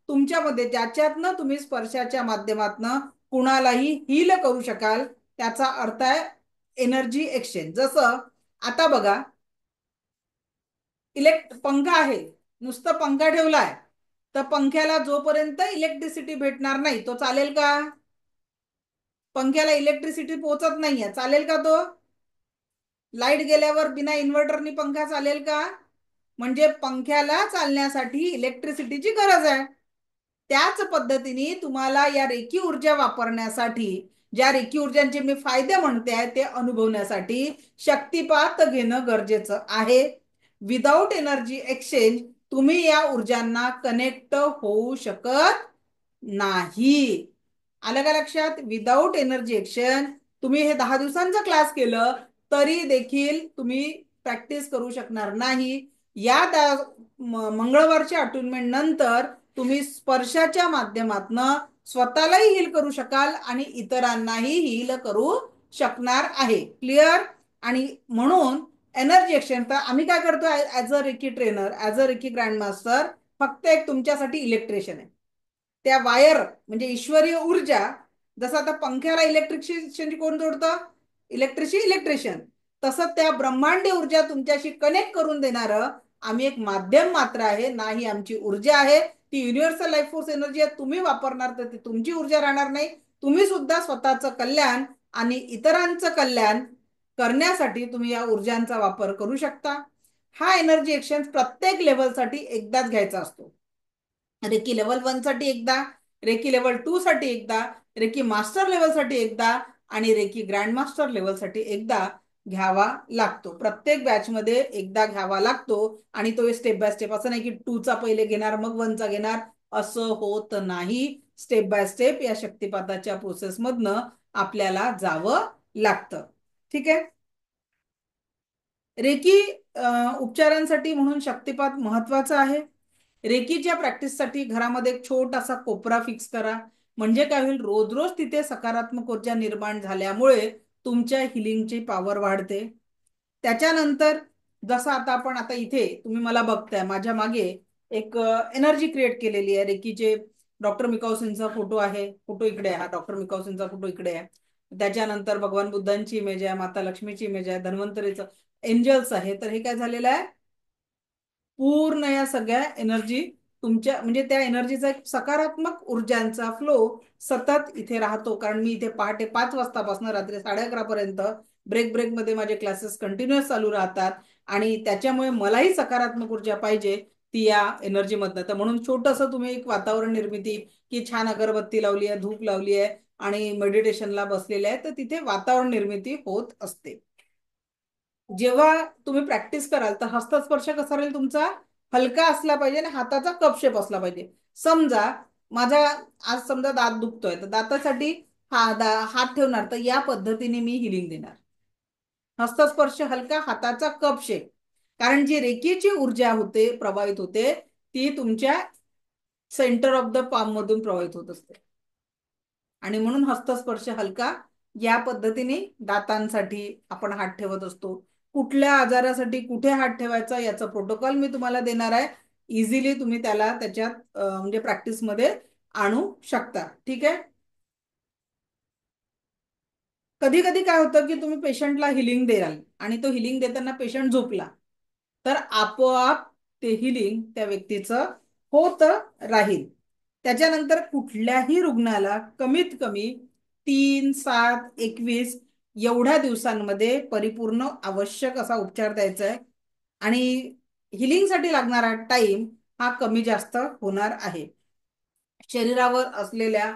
तुमच्यामध्ये, ज्याच्यातनं तुम्ही स्पर्शाच्या माध्यमातून कुणालाही हील करू शकाल, त्याचा अर्थ आहे एनर्जी एक्सचेंज. जसं आता बघा, पंखा आहे, नुसतं पंखा ठेवलाय तर पंख्याला जोपर्यंत इलेक्ट्रिसिटी भेटणार नाही तो चालेल का? पंख्याला इलेक्ट्रिसिटी पोहोचत नाहीये, चालेल का तो? लाईट गेल्यावर बिना इन्व्हर्टरनी पंखा चालेल का? म्हणजे पंख्याला चालण्यासाठी इलेक्ट्रिसिटीची गरज आहे. त्याच पद्धतीने तुम्हाला या रेकी ऊर्जा वापरण्यासाठी, ज्या रेकी ऊर्जांचे मी फायदे म्हणते आहे ते अनुभवण्यासाठी शक्तिपात घेणं गरजेचं आहे. विदाउट एनर्जी एक्सचेंज तुम्ही या ऊर्जांना कनेक्ट होऊ शकत नाही. आलं का लक्षात? विदाउट एनर्जी एक्सचेंज तुम्ही हे 10 दिवसांचा क्लास केलं तरी देखील तुम्ही प्रॅक्टिस करू शकणार नाही. या मंगळवारच्या अटुनमेंट नंतर तुम्ही स्पर्शाच्या माध्यमातून स्वतःलाही हील करू शकाल आणि इतरांनाही हील करू शकणार आहे. क्लिअर? आणि म्हणून एनर्जी एक्सचेंज, तर आम्ही काय करतो as a reiki trainer, as a reiki grand master, फक्त एक तुमच्यासाठी इलेक्ट्रिशियन आहे. त्या वायर म्हणजे ईश्वरीय ऊर्जा, जसं आता पंख्याला इलेक्ट्रिशियन कोण जोडतं? इलेक्ट्रिशियन. तसं त्या ब्रह्मांडी ऊर्जा तुमच्याशी कनेक्ट करून देणारं आम्ही एक माध्यम मात्र आहे, नाही आमची ऊर्जा आहे. ती युनिव्हर्सल लाईफ फोर्स एनर्जी आहे. तुम्ही वापरणार तर ती तुमची ऊर्जा राहणार नाही. तुम्ही सुद्धा स्वतःचं कल्याण आणि इतरांचं कल्याण करण्यासाठी तुम्ही या ऊर्जांचा वापर करू शकता. हा एनर्जी एक्सचेंज प्रत्येक लेवलसाठी एकदाच घ्यायचा असतो. रेकी लेवल 1 साठी एकदा, रेकी लेवल 2 साठी एकदा, रेकी मास्टर लेवल साठी एकदा आणि रेकी ग्रँड मास्टर लेवल साठी एकदा घ्यावा लागतो. प्रत्येक बॅच मध्ये एकदा घ्यावा लागतो आणि तो स्टेप बाय स्टेप, असं नाही की 2 चा पहिले घेणार मग 1 चा घेणार, असं होत नाही. स्टेप बाय स्टेप या शक्तिपाताच्या प्रोसेसमधनं आपल्याला जावं लागतं. ठीक आहे. रेकी उपचारांसाठी म्हणून शक्तिपात महत्वाचा आहे. रेकीच्या प्रॅक्टिससाठी घरामध्ये एक छोटासा कोपरा फिक्स करा. म्हणजे काय होईल, रोज रोज तिथे सकारात्मक ऊर्जा निर्माण झाल्यामुळे तुमच्या हिलिंगची पॉवर वाढते. त्याच्यानंतर जसं आता इथे तुम्ही मला बघताय, माझ्या मागे एक एनर्जी क्रिएट केलेली आहे. रेकीचे डॉक्टर मिकाउसींचा फोटो आहे. फोटो इकडे आहे, हा डॉक्टर मिकाउसींचा फोटो इकडे आहे. त्याच्यानंतर भगवान बुद्धांची इमेज आहे, माता लक्ष्मीची इमेज आहे, धन्वंतरीचं एंजल्स आहे. तर हे काय झालेलं आहे, पूर्ण या सगळ्या एनर्जी तुमच्या म्हणजे त्या एनर्जीचा एक सकारात्मक ऊर्जांचा फ्लो सतत इथे राहतो. कारण मी इथे पहाटे 5 वाजतापासून रात्री 11:30 पर्यंत ब्रेक मध्ये माझे क्लासेस कंटिन्युअस चालू राहतात आणि त्याच्यामुळे मलाही सकारात्मक ऊर्जा पाहिजे ती या एनर्जी मधनं. तर म्हणून छोटंसं तुम्ही एक वातावरण निर्मिती, की छान अगरबत्ती लावली आहे, धूप लावली आहे आणि मेडिटेशनला बसलेले आहे, तर तिथे वातावरण निर्मिती होत असते. जेव्हा तुम्ही प्रॅक्टिस कराल तर हस्तस्पर्श कसा राहील तुमचा, हलका असला पाहिजे आणि हाताचा कप शेप असला पाहिजे. समजा माझा आज समजा दात दुखतोय, तर दातासाठी हात ठेवणार, तर या पद्धतीने मी हिलिंग देणार. हस्तस्पर्श हलका, हाताचा कप शेप. कारण जी रेकीची ऊर्जा होते, प्रवाहित होते, ती तुमच्या सेंटर ऑफ द पाम मधून प्रवाहित होत असते. आणि म्हणून हस्तस्पर्श हलका या पद्धतीने दातांसाठी आपण हात ठेवत असतो. कुठल्या आजारासाठी कुठे हात ठेवायचा याचा प्रोटोकॉल मी तुम्हाला देणार आहे. इझिली तुम्ही त्याला त्याच्यात म्हणजे प्रॅक्टिसमध्ये आणू शकता. ठीक आहे. कधी कधी काय होतं की तुम्ही पेशंटला हिलिंग द्याल आणि तो हिलिंग देताना पेशंट झोपला, तर आपोआप ते हिलिंग त्या व्यक्तीचं होत राहील. त्याच्यानंतर कुठल्याही रुग्णाला कमीत कमी 3, 7, 21 एवढ्या दिवसांमध्ये परिपूर्ण आवश्यक असा उपचार द्यायचा आहे. आणि हिलिंगसाठी लागणारा टाइम हा कमी जास्त होणार आहे. शरीरावर असलेल्या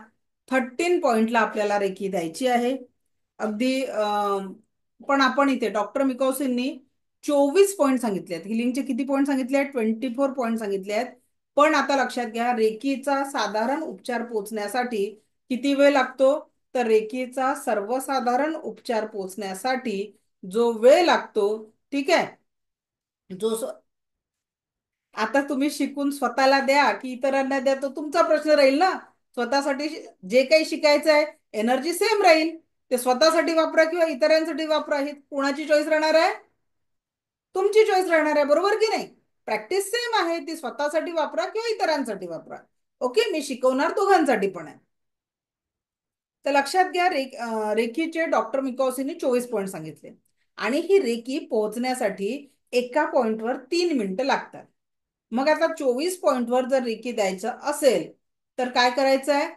13 पॉइंटला आपल्याला रेकी द्यायची आहे. अगदी पण आपण इथे डॉक्टर मिकॉसिननी 24 पॉइंट सांगितले आहेत. हिलिंगचे किती पॉइंट सांगितले आहेत, 24 पॉइंट सांगितले आहेत. पण आता लक्षात घ्या, रेकीचा साधारण उपचार पोहोचण्यासाठी किती वेळ लागतो, तर रेकीचा सर्वसाधारण उपचार पोहोचण्यासाठी जो वेळ लागतो, ठीक आहे, जो आता तुम्ही शिकून स्वतःला द्या की इतरांना द्या, तो तुमचा प्रश्न राहील ना. स्वतःसाठी जे काही शिकायचं आहे, एनर्जी सेम राहील, ते स्वतःसाठी वापरा किंवा इतरांसाठी वापरा, ही कोणाची चॉईस राहणार आहे, तुमची चॉईस राहणार आहे. बरोबर की नाही. प्रॅक्टिस सेम आहे, ती स्वतःसाठी वापरा किंवा इतरांसाठी वापरा. ओके, मी शिकवणार दोघांसाठी पण आहे. तर लक्षात घ्या, रेकीचे डॉक्टर मिकॉसीने 24 पॉइंट सांगितले आणि ही रेकी पोहोचण्यासाठी एका पॉइंटवर 3 मिनिटं लागतात. मग आता 24 पॉइंटवर जर रेकी द्यायचं असेल तर काय करायचं आहे,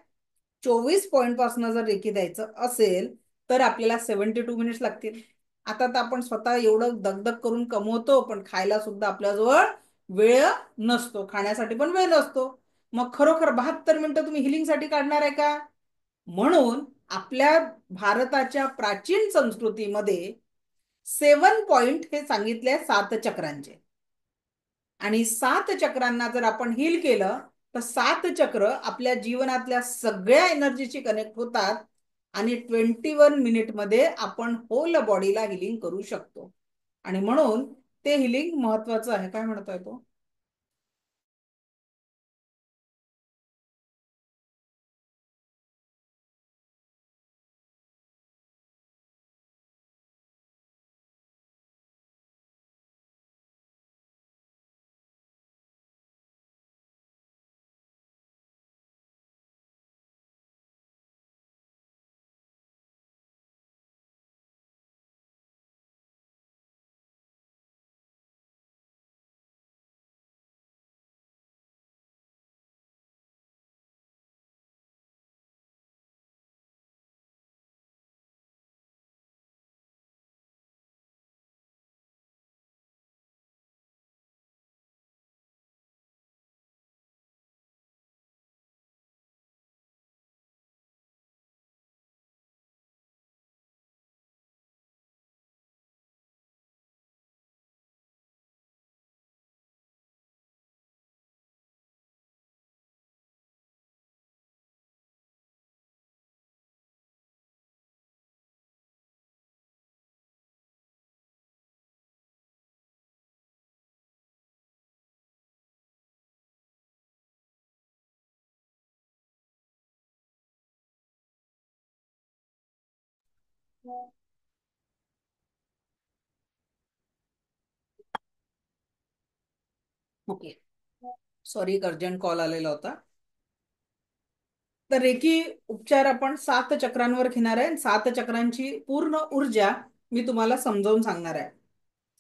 24 पॉइंट पासून जर रेकी द्यायचं असेल तर आपल्याला 72 मिनिट्स लागतील. आता तर आपण स्वतः एवढं दगदग करून कमवतो, पण खायला सुद्धा आपल्याजवळ वेळ नसतो, खाण्यासाठी पण वेळ नसतो. मग खरोखर 72 मिनिटं तुम्ही हिलिंगसाठी काढणार आहे का. म्हणून आपल्या भारताच्या प्राचीन संस्कृतीमध्ये 7 पॉइंट हे सांगितले 7 चक्रांचे. आणि 7 चक्रांना जर आपण हील केलं तर 7 चक्र आपल्या जीवनातल्या सगळ्या एनर्जीशी कनेक्ट होतात आणि 21 मिनिट मध्ये आपण होल बॉडीला हिलिंग करू शकतो. आणि म्हणून ते हिलिंग महत्वाचं आहे. काय म्हणतोय तो. ओके, सॉरी, एक अर्जंट कॉल आलेला होता. तर रेकी उपचार आपण 7 चक्रांवर घेणार आहे. 7 चक्रांची पूर्ण ऊर्जा मी तुम्हाला समजावून सांगणार आहे.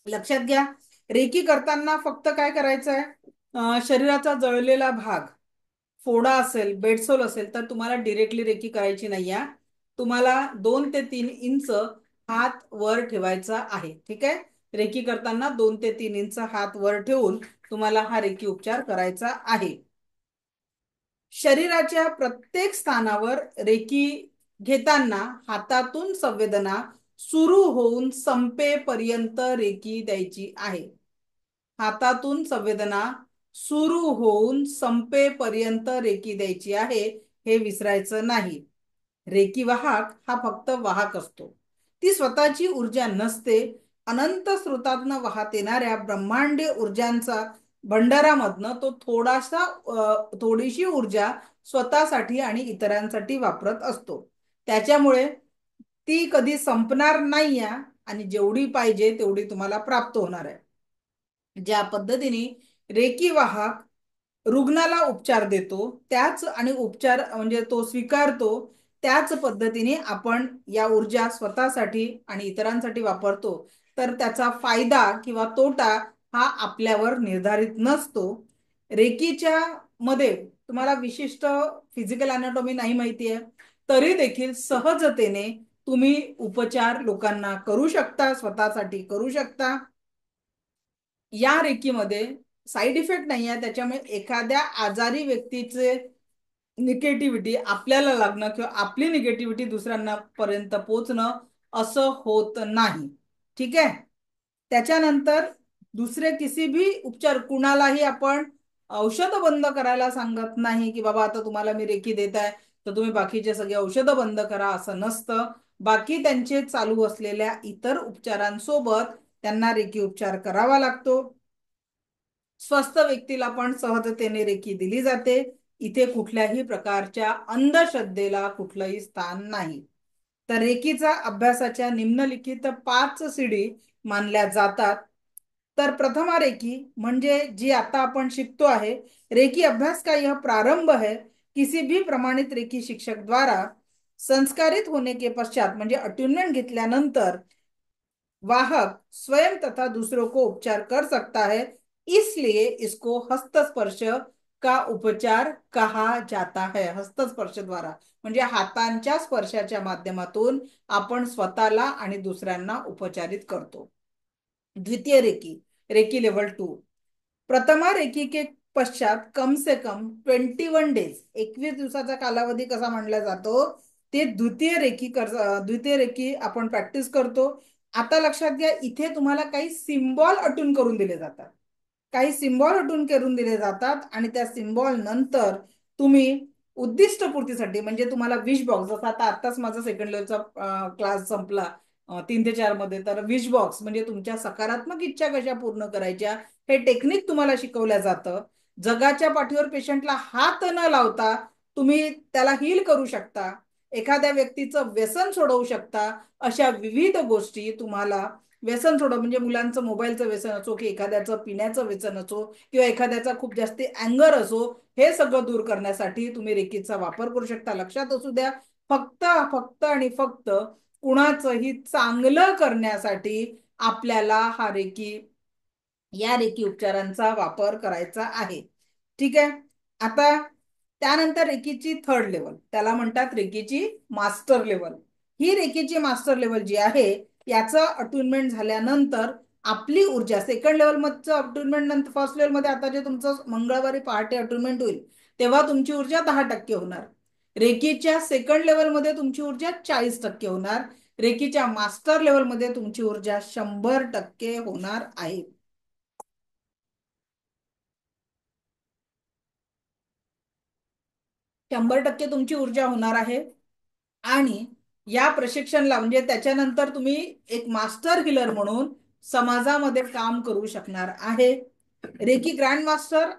लक्षात घ्या, रेकी करताना फक्त काय करायचं आहे, शरीराचा जळलेला भाग, फोडा असेल, बेडसोल असेल, तर तुम्हाला डिरेक्टली रेकी करायची नाही आहे. तुम्हाला 2 ते 3 इंच हात वर ठेवायचा आहे. ठीक आहे, रेकी करताना 2 ते 3 इंच हात वर ठेवून तुम्हाला हा रेकी उपचार करायचा आहे. शरीराच्या प्रत्येक स्थानावर रेकी घेताना हातातून संवेदना सुरू होऊन संपेपर्यंत रेकी द्यायची आहे. हातातून संवेदना सुरू होऊन संपेपर्यंत रेकी द्यायची आहे, हे विसरायचं नाही. रेकी वाहक हा फक्त वाहक असतो. ती स्वतःची ऊर्जा नसते. अनंत स्रोतातनं वाहत येणाऱ्या ब्रह्मांडीय ऊर्जांचा भंडारामधनं तो थोडीशी ऊर्जा स्वतःसाठी आणि इतरांसाठी वापरत असतो. त्याच्यामुळे ती कधी संपणार नाही आहे आणि जेवढी पाहिजे तेवढी तुम्हाला प्राप्त होणार आहे. ज्या पद्धतीने रेकी वाहक रुग्णाला उपचार देतो त्याच आणि उपचार म्हणजे तो स्वीकारतो, त्याच पद्धतीने आपण या ऊर्जा स्वतःसाठी आणि इतरांसाठी वापरतो. तर त्याचा फायदा किंवा तोटा हा आपल्यावर निर्धारित नसतो. रेकीच्या मध्ये तुम्हाला विशिष्ट फिजिकल अनाटॉमी नाही माहिती आहे, तरी देखील सहजतेने तुम्ही उपचार लोकांना करू शकता, स्वतःसाठी करू शकता. या रेकीमध्ये साईड इफेक्ट नाही आहे, त्याच्यामुळे एखाद्या आजारी व्यक्तीचे निगेटिव्हिटी आपल्याला लागणं किंवा आपली निगेटिव्हिटी दुसऱ्यांना पर्यंत पोहोचणं असं होत नाही. ठीक आहे, त्याच्यानंतर दुसरे किसी भी उपचार कुणालाही आपण औषध बंद करायला सांगत नाही की बाबा आता तुम्हाला मी रेकी देत आहे तर तुम्ही बाकीचे सगळे औषधं बंद करा, असं नसतं. बाकी त्यांचे चालू असलेल्या इतर उपचारांसोबत त्यांना रेकी उपचार करावा लागतो. स्वस्थ व्यक्तीला पण सहजतेने रेकी दिली जाते. इथे कुठल्याही प्रकारच्या अंधश्रद्धेला कुठलंही स्थान नाही. तर रेकीचा अभ्यासाच्या निम्नलिखित 5 सीडी मानल्या जातात. तर प्रथमा रेकी म्हणजे जी आता आपण शिकतो आहे, रेकी अभ्यास का यह प्रारंभ है किसी भी प्रमाणित रेकी शिक्षक द्वारा संस्कारित होने के पश्चात, म्हणजे अट्यूनमेंट घेतल्यानंतर वाहक स्वयं तथा दूसरों को उपचार कर सकता है, इसलिए इसको हस्तस्पर्श का उपचार कहा जाता है. हस्तस्पर्श द्वारा म्हणजे हातांच्या स्पर्शाच्या माध्यमातून आपण स्वतःला आणि दुसऱ्यांना उपचारित करतो. द्वितीय रेकी, रेकी लेवल 2. प्रथमा रेकी के पश्चात कम से कम 21 डेज, 21 दिवसाचा कालावधी कसा मानला जातो, ते द्वितीय रेकी आपण प्रॅक्टिस करतो. आता लक्षात घ्या, इथे तुम्हाला काही सिम्बॉल अटून करून दिले जातात. काही सिम्बॉल अटून करून दिले जातात आणि त्या सिम्बॉल नंतर तुम्ही उद्दिष्टपूर्तीसाठी म्हणजे तुम्हाला विश बॉक्स, जसं आता आत्ताच माझा सेकंड लेवलचा क्लास संपला 3 ते 4 मध्ये, तर विश बॉक्स म्हणजे तुमच्या सकारात्मक इच्छा कशा पूर्ण करायच्या हे टेक्निक तुम्हाला शिकवलं जातं. जगाच्या पाठीवर पेशंटला हात न लावता तुम्ही त्याला हील करू शकता, एखाद्या व्यक्तीचं व्यसन सोडवू शकता. अशा विविध गोष्टी तुम्हाला, व्यसन सोडव म्हणजे मुलांचं मोबाईलचं व्यसन असो की एखाद्याचं पिण्याचं व्यसन असो किंवा एखाद्याचा खूप जास्त अँगर असो, हे सगळं दूर करण्यासाठी तुम्ही रेकीचा वापर करू शकता. लक्षात असू द्या, फक्त आणि फक्त कुणाचंही चांगलं करण्यासाठी आपल्याला या रेकी उपचारांचा वापर करायचा आहे. ठीक आहे, आता त्यानंतर रेकीची 3rd लेवल, त्याला म्हणतात रेकीची मास्टर लेवल. ही रेकीची मास्टर लेवल जी आहे याचं अटूनमेंट झाल्यानंतर आपली ऊर्जा, सेकंड लेवल मधचं अटूनमेंट नंतर फर्स्ट लेवल मध्ये आता जे तुमचं मंगळवारी पहाटे अटूनमेंट होईल तेव्हा तुमची ऊर्जा 10% होणार. रेकीच्या सेकंड लेवल मध्ये तुमची ऊर्जा 40% होणार. रेकीच्या मास्टर लेवल मध्ये तुमची ऊर्जा 100% होणार आहे. शंभर टक्के तुमची ऊर्जा होणार आहे. आणि या प्रशिक्षणला म्हणजे त्याच्यानंतर तुम्ही एक मास्टर हिलर म्हणून समाजामध्ये काम करू शकणार आहे. रेकी ग्रँड मास्टर,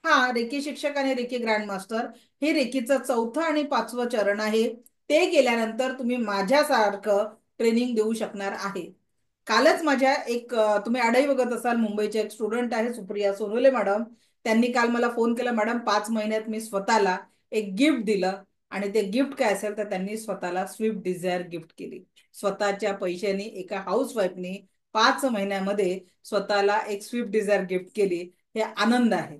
हा रेकी शिक्षक आणि रेकी ग्रँड मास्टर हे रेकीचं 4थं आणि 5वं चरण आहे. ते गेल्यानंतर तुम्ही माझ्यासारखं ट्रेनिंग देऊ शकणार आहे. कालच माझ्या तुम्ही आडही बघत असाल, मुंबईचे एक स्टुडंट आहे सुप्रिया सोनवले मॅडम, त्यांनी काल मला फोन केला, मॅडम 5 महिन्यात मी स्वतःला एक गिफ्ट दिलं, आणि ते गिफ्ट काय असेल तर त्यांनी स्वतःला स्विफ्ट डिझायर गिफ्ट केली. स्वतःच्या पैशांनी एका हाऊसवाईफनी 5 महिन्यामध्ये स्वतःला एक स्विफ्ट डिझायर गिफ्ट केली. हे आनंद आहे.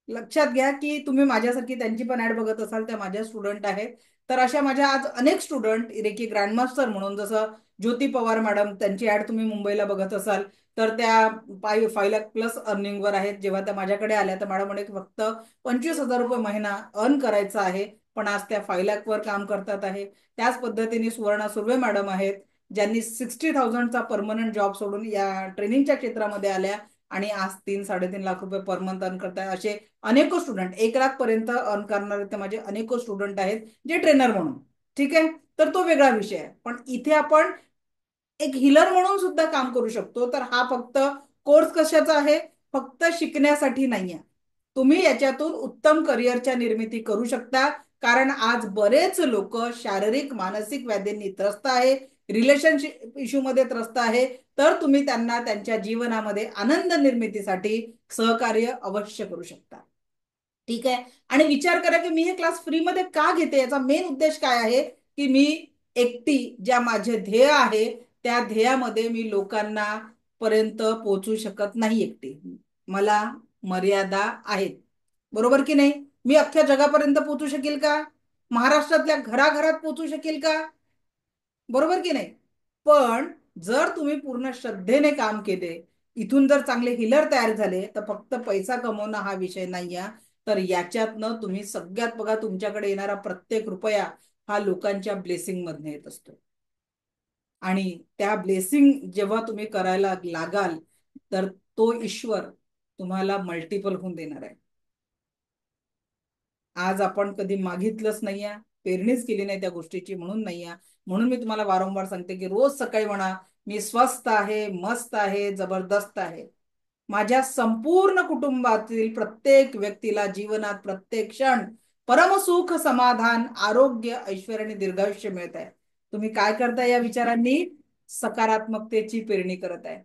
लक्षात घ्या की तुम्ही माझ्यासारखी त्यांची पण ऍड बघत असाल, त्या माझ्या स्टुडंट आहेत. तर अशा माझ्या आज अनेक स्टुडंट रेकी ग्रँडमास्टर म्हणून, जसं ज्योती पवार मॅडम, त्यांची ऍड तुम्ही मुंबईला बघत असाल, तर त्या 5 लाख+ अर्निंगवर आहेत. जेव्हा त्या माझ्याकडे आल्या तर मॅडम म्हणे फक्त 25,000 रुपये महिना अर्न करायचा आहे, पण आज त्या 5 लाखवर काम करतात आहे. त्याच पद्धतीने सुवर्णा सुर्वे मॅडम आहेत, ज्यांनी 60,000चा परमनंट जॉब सोडून या ट्रेनिंगच्या क्षेत्रामध्ये आल्या आणि आज 3-3.5 लाख रुपये पर मंथ अर्न करताय. असे अनेक स्टुडंट 1 लाख पर्यंत अर्न करणारे तर माझे अनेक स्टुडंट आहेत, जे ट्रेनर म्हणून. ठीक आहे, तर तो वेगळा विषय आहे. पण इथे आपण एक हिलर म्हणून सुद्धा काम करू शकतो. तर हा फक्त कोर्स कशाचा आहे? फक्त शिकण्यासाठी नाहीये. तुम्ही याच्यातून उत्तम करिअरच्या निर्मिती करू शकता. कारण आज बरेच लोक शारीरिक मानसिक व्याधींनी त्रस्त आहे, रिलेशनशिप इश्यू मध्ये त्रस्त आहे. तर तुम्ही त्यांना त्यांच्या जीवनामध्ये आनंद निर्मितीसाठी सहकार्य अवश्य करू शकता. ठीक आहे, आणि विचार करा की मी हे क्लास फ्रीमध्ये का घेते. याचा मेन उद्देश काय आहे की मी एकटी ज्या माझे ध्येय आहे त्या ध्येयामध्ये मी लोकांना पर्यंत पोहोचू शकत नाही एकटी. मला मर्यादा आहेत, बरोबर की नाही. मी अख्ख्या जगापर्यंत पोहोचू शकेल का? महाराष्ट्रातल्या घराघरात पोहोचू शकेल का? बरोबर की नाही. पण जर तुम्ही पूर्ण श्रद्धेने काम केले, इथून जर चांगले हिलर तयार झाले, तर फक्त पैसा कमवणं हा विषय नाही आहे. तर याच्यातनं तुम्ही सगळ्यात बघा, तुमच्याकडे येणारा प्रत्येक रुपया हा लोकांच्या ब्लेसिंग मधनं येत असतो. आणि त्या ब्लेसिंग जेव्हा तुम्ही करायला लागाल तर तो ईश्वर तुम्हाला मल्टिपल होऊन देणार आहे. आज आपण कधी मागितलंच नाहीये, पेरणीच केली नाही त्या गोष्टीची, म्हणून नाहीये. म्हणून मी तुम्हाला वारंवार सांगते की रोज सकाळी म्हणा, मी स्वस्थ आहे, मस्त आहे, जबरदस्त आहे. माझ्या संपूर्ण कुटुंबातील प्रत्येक व्यक्तीला जीवनात प्रत्येक क्षण परमसुख, समाधान, आरोग्य, ऐश्वर्य आणि दीर्घायुष्य मिळत आहे. तुम्ही काय करताय? या विचारांनी सकारात्मकतेची पेरणी करत आहे.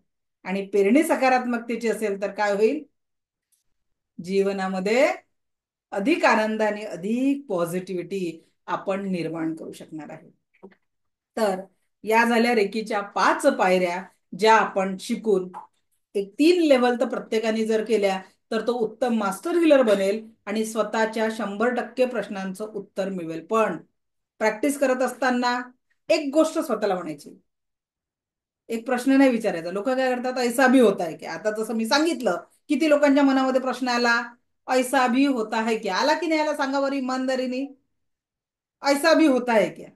आणि पेरणी सकारात्मकतेची असेल तर काय होईल? जीवनामध्ये अधिक आनंद आणि अधिक पॉझिटिव्हिटी आपण निर्माण करू शकणार आहे. तर या झाल्या रेकीच्या 5 पायऱ्या, ज्या आपण शिकून एक 3 लेवल तर प्रत्येकाने जर केल्या तर तो उत्तम मास्टर हिलर बनेल आणि स्वतःच्या 100% प्रश्नांचं उत्तर मिळेल. पण प्रॅक्टिस करत असताना एक गोष्ट स्वतःला म्हणायची, एक प्रश्न नाही विचारायचा. लोक काय करतात, ऐसा भी होता है क्या. आता जसं मी सांगितलं, किती लोकांच्या मनामध्ये प्रश्न आला, ऐसा भी होता है क्या. आला की नाही आला सांगा बरं इमानदारीने. ऐसा भी होता है क्या,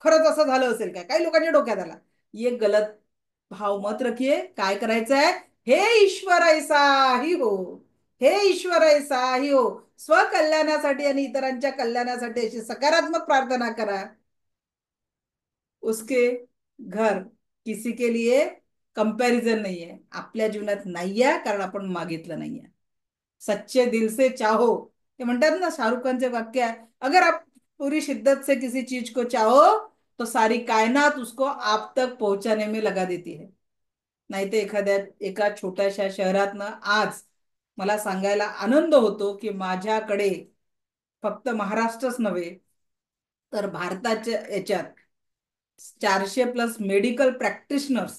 खरंच असं झालं असेल काय? काही लोकांच्या डोक्यात आला. ये गलत भाव मत रखिए. काय करायचं आहे? हे ईश्वर ऐसा ही हो, हे ईश्वर ऐसा ही हो. स्वकल्याणासाठी आणि इतरांच्या कल्याणासाठी अशी सकारात्मक प्रार्थना करा. उसके घर किसी के लिए कंपैरिजन नहीं है. आपल्या जीवनात नाहीये, कारण आपण मागितलं नाहीये. सच्चे दिल से चाहो, ते म्हणतात ना, शाहरुख खानचे वाक्य आहे, अगर आप पूरी शिद्दत से किसी चीज को चाहो तो सारी कायनात उसको आप तक पहुंचाने में लगा देती है. नाही तर एका छोट्याशा शहरातनं आज मला सांगायला आनंद होतो की माझ्याकडे फक्त महाराष्ट्रच नव्हे तर भारताच्या याच्यात 400+ मेडिकल प्रॅक्टिशनर्स,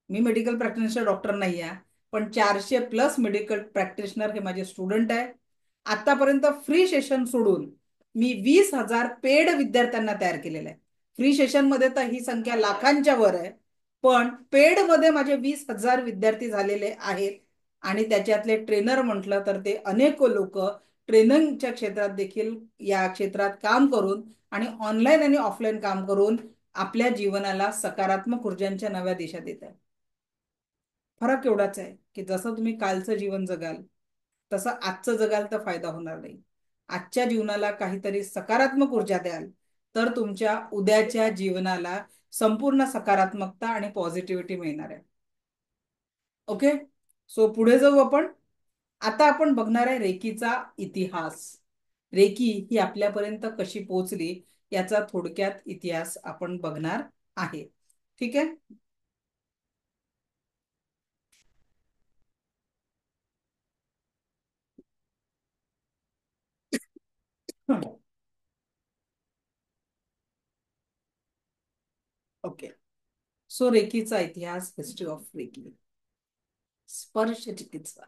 मी मेडिकल प्रॅक्टिशनर डॉक्टर नाही आहे, पण 400+ मेडिकल प्रॅक्टिशनर हे माझे स्टुडंट आहे. आतापर्यंत फ्री सेशन सोडून मी 20,000 पेड विद्यार्थ्यांना तयार केलेलं आहे. फ्री सेशन मध्ये तर ही संख्या लाखांच्या वर आहे, पण पेड मध्ये माझे 20,000 विद्यार्थी झालेले आहेत. आणि त्याच्यातले ट्रेनर म्हटलं तर ते अनेक लोक ट्रेनिंगच्या क्षेत्रात देखील, या क्षेत्रात काम करून आणि ऑनलाईन आणि ऑफलाईन काम करून आपल्या जीवनाला सकारात्मक ऊर्जांच्या नव्या दिशा देत आहे. फरक एवढाच आहे की जसं तुम्ही कालचं जीवन जगाल तसं आजचं जगाल तर फायदा होणार नाही. आजच्या जीवनाला काहीतरी सकारात्मक ऊर्जा द्याल तर तुमच्या उद्याच्या जीवनाला संपूर्ण सकारात्मकता आणि पॉझिटिव्हिटी मिळणार आहे. ओके, सो पुढे जाऊ आपण. आता आपण बघणार आहे रेकीचा इतिहास. रेकी ही आपल्यापर्यंत कशी पोहोचली याचा थोडक्यात इतिहास आपण बघणार आहे. ठीक है. ओके. सो रेकीचा इतिहास, हिस्ट्री ऑफ रेकी. स्पर्श चिकित्सा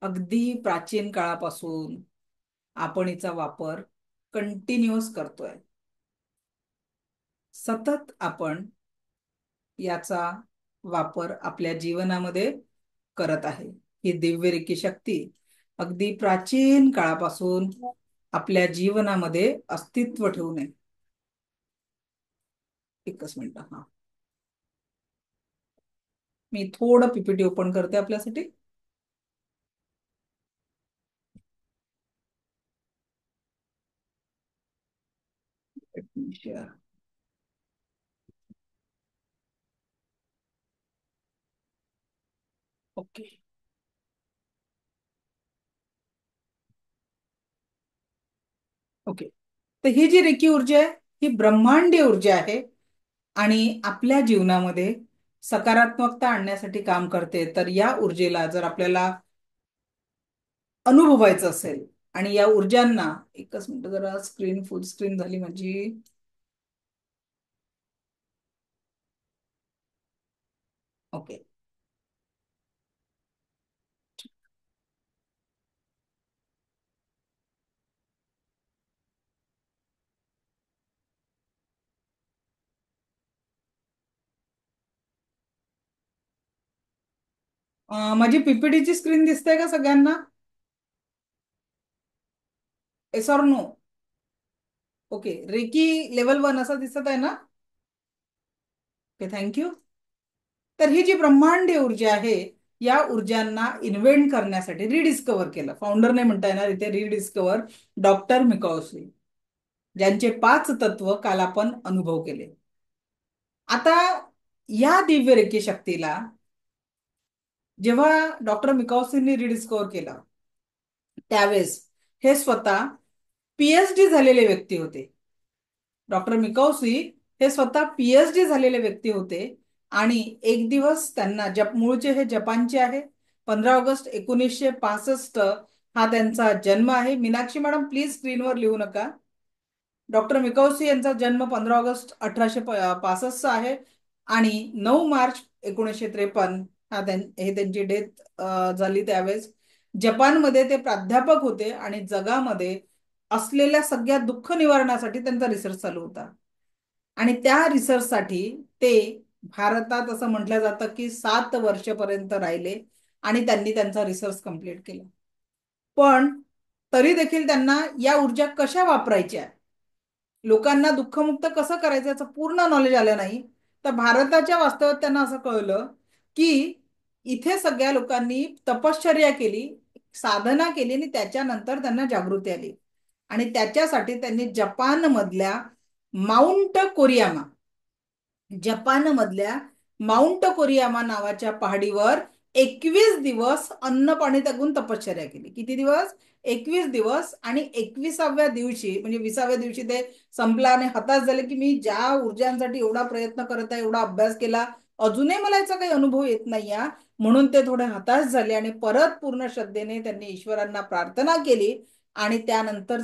अगदी प्राचीन काळापासून आपण हिचा वापर कंटिन्युअस करतोय. सतत आपण याचा वापर आपल्या जीवनामध्ये करत आहे. ही दिव्य रेकी शक्ती अगदी प्राचीन काळापासून आपल्या जीवनामध्ये अस्तित्व ठेवून आहे. एकच मिनिट. हा, मी थोडं पीपीटी ओपन करते आपल्यासाठी. शेअर. ओके. ओके. तर ही जी रेकी ऊर्जा आहे ही ब्रह्मांडीय ऊर्जा आहे आणि आपल्या जीवनामध्ये सकारात्मकता आणण्यासाठी काम करते. तर या ऊर्जेला जर आपल्याला अनुभवायचं असेल आणि या ऊर्जांना, एकच मिनिट, जरा स्क्रीन फुल स्क्रीन झाली माझी. ओके. माझी पीपीटीची स्क्रीन दिसते का सगळ्यांना? Yes or no? Okay. Reiki level 1 असं दिसत आहे ना? Okay, thank you. तर ही जी ब्रह्मांडीय ऊर्जा आहे या ऊर्जांना इन्व्हेंट करण्यासाठी, रिडिस्कवर केलं, फाउंडर नाही म्हणता येणार इथे, रिडिस्कवर डॉक्टर मिकाओशी, ज्यांचे 5 तत्व काल आपण अनुभव केले. आता या दिव्य रेकी शक्तीला जेव्हा डॉक्टर मिकाओसींनी रिडिस्कवर केलं त्यावेळेस हे स्वतः पीएचडी झालेले व्यक्ती होते. डॉक्टर मिकाओसी हे स्वतः पीएचडी झालेले व्यक्ती होते आणि एक दिवस त्यांना, मूळचे हे जपानचे आहे, 15 ऑगस्ट 1965 हा त्यांचा जन्म आहे. मीनाक्षी मॅडम प्लीज स्क्रीनवर लिहू नका. डॉक्टर मिकाओसी यांचा जन्म 15 ऑगस्ट 1865 आहे आणि 9 मार्च 1953 हे त्यांची डेथ झाली. त्यावेळेस जपानमध्ये ते प्राध्यापक होते आणि जगामध्ये असलेल्या सगळ्या दुःख निवारणासाठी त्यांचा रिसर्च चालू होता. आणि त्या रिसर्चसाठी ते भारतात, असं म्हटलं जातं की 7 वर्षपर्यंत राहिले आणि त्यांनी त्यांचा रिसर्च कंप्लीट केला. पण तरी देखील त्यांना या ऊर्जा कशा वापरायच्या, लोकांना दुःखमुक्त कसं करायचं याचं पूर्ण नॉलेज आलं नाही. तर भारताच्या वास्तवात त्यांना असं कळलं की इथे सगळ्या लोकांनी तपश्चर्या केली, साधना केली आणि त्याच्यानंतर त्यांना जागृती आली. आणि त्याच्यासाठी त्यांनी जपानमधल्या माउंट कोरियामा नावाच्या पहाडीवर 21 दिवस अन्न पाणी त्यागून तपश्चर्या केली. किती दिवस? 21 दिवस. आणि 21व्या दिवशी, म्हणजे 20व्या दिवशी ते संपला आणि हताश झाले की मी ज्या ऊर्जांसाठी एवढा प्रयत्न करत आहे, एवढा अभ्यास केला, अजूनही मला याचा काही अनुभव येत नाही या, म्हणून ते थोडे हताश झाले आणि परत पूर्ण श्रद्धेने त्यांनी ईश्वरांना प्रार्थना केली. आणि त्यानंतर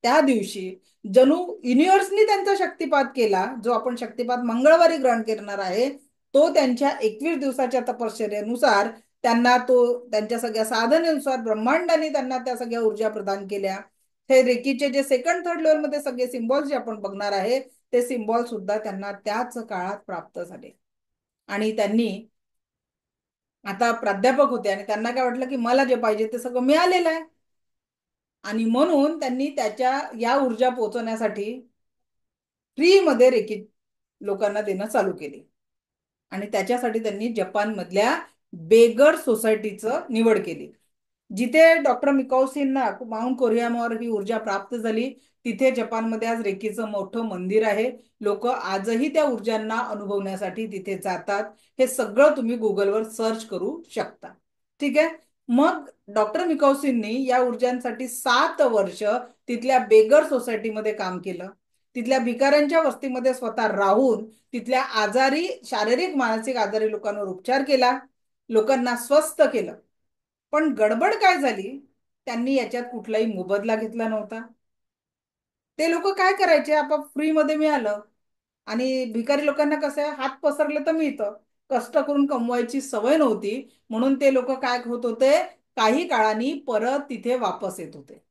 त्या दिवशी जणू युनिव्हर्सनी त्यांचा शक्तिपात केला, जो आपण शक्तिपात मंगळवारी ग्रहण करणार आहे. तो त्यांच्या 21 दिवसाच्या तपश्चर्येनुसार त्यांना, तो त्यांच्या सगळ्या साधनेनुसार ब्रह्मांडाने त्यांना त्या सगळ्या ऊर्जा प्रदान केल्या. हे रेकीचे जे सेकंड थर्ड लेवल मध्ये सगळे सिम्बॉल्स जे आपण बघणार आहे ते सिम्बॉल सुद्धा त्यांना त्याच काळात प्राप्त झाले. आणि त्यांनी, आता प्राध्यापक होते आणि त्यांना काय वाटलं की मला जे पाहिजे ते सगळं मिळालेलं आहे आणि म्हणून त्यांनी त्याच्या या ऊर्जा पोहोचवण्यासाठी फ्रीमध्ये रेकी लोकांना देणं चालू केली. आणि त्याच्यासाठी त्यांनी जपानमधल्या बेगर सोसायटीचं निवड केली. जिथे डॉक्टर मिकाओसींना माउंट कोरियामावर ही ऊर्जा प्राप्त झाली तिथे जपानमध्ये आज रेकीचं मोठं मंदिर आहे. लोक आजही त्या ऊर्जांना अनुभवण्यासाठी तिथे जातात. हे सगळं तुम्ही गुगलवर सर्च करू शकता. ठीक आहे. मग डॉक्टर मिकाओसींनी या ऊर्जांसाठी 7 वर्ष तिथल्या बेगर सोसायटीमध्ये काम केलं तिथल्या भिकाऱ्यांच्या वस्तीमध्ये स्वतः राहून तिथल्या आजारी, शारीरिक मानसिक आजारी लोकांवर उपचार केला, लोकांना स्वस्थ केलं. पण गडबड काय झाली, त्यांनी याच्यात कुठलाही मोबदला घेतला नव्हता. ते लोक काय करायचे, आपण फ्रीमध्ये मिळालं आणि भिकारी लोकांना कसं आहे, हात पसरले तर मिळतं, कष्ट करून कमवायची सवय नव्हती, म्हणून ते लोक काय होत होते, काही काळाने परत तिथे वापस येत होते.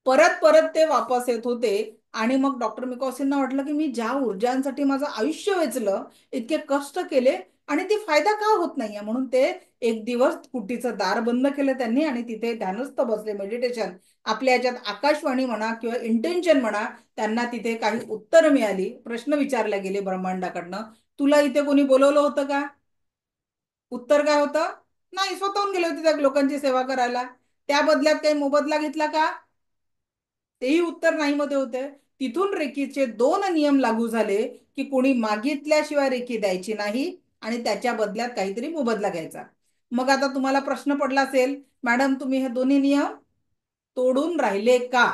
परत परत ते वापस येत होते आणि मग डॉक्टर मिकॉसींना वाटलं की मी ज्या ऊर्जांसाठी माझं आयुष्य वेचलं, इतके कष्ट केले आणि ती फायदा का होत नाहीये, म्हणून ते एक दिवस कुटीचं दार बंद केलं त्यांनी आणि तिथे ध्यानस्थ बसले, मेडिटेशन. आपल्या याच्यात आकाशवाणी म्हणा किंवा इंटेन्शन म्हणा, त्यांना तिथे काही उत्तर मिळाली, प्रश्न विचारले गेले ब्रह्मांडाकडनं, तुला इथे कोणी बोलवलं होतं का? उत्तर काय होतं, नाही, स्वतःहून गेले होते त्या लोकांची सेवा करायला. त्या बदल्यात काही मोबदला घेतला का? तेही उत्तर नाही मध्ये होते. तिथून रेकीचे 2 नियम लागू झाले की कोणी मागितल्याशिवाय रेकी द्यायची नाही आणि त्याच्या बदल्यात काहीतरी मोबदला घ्यायचा. मग आता तुम्हाला प्रश्न पडला असेल, मॅडम तुम्ही हे दोन्ही नियम तोडून राहिले का?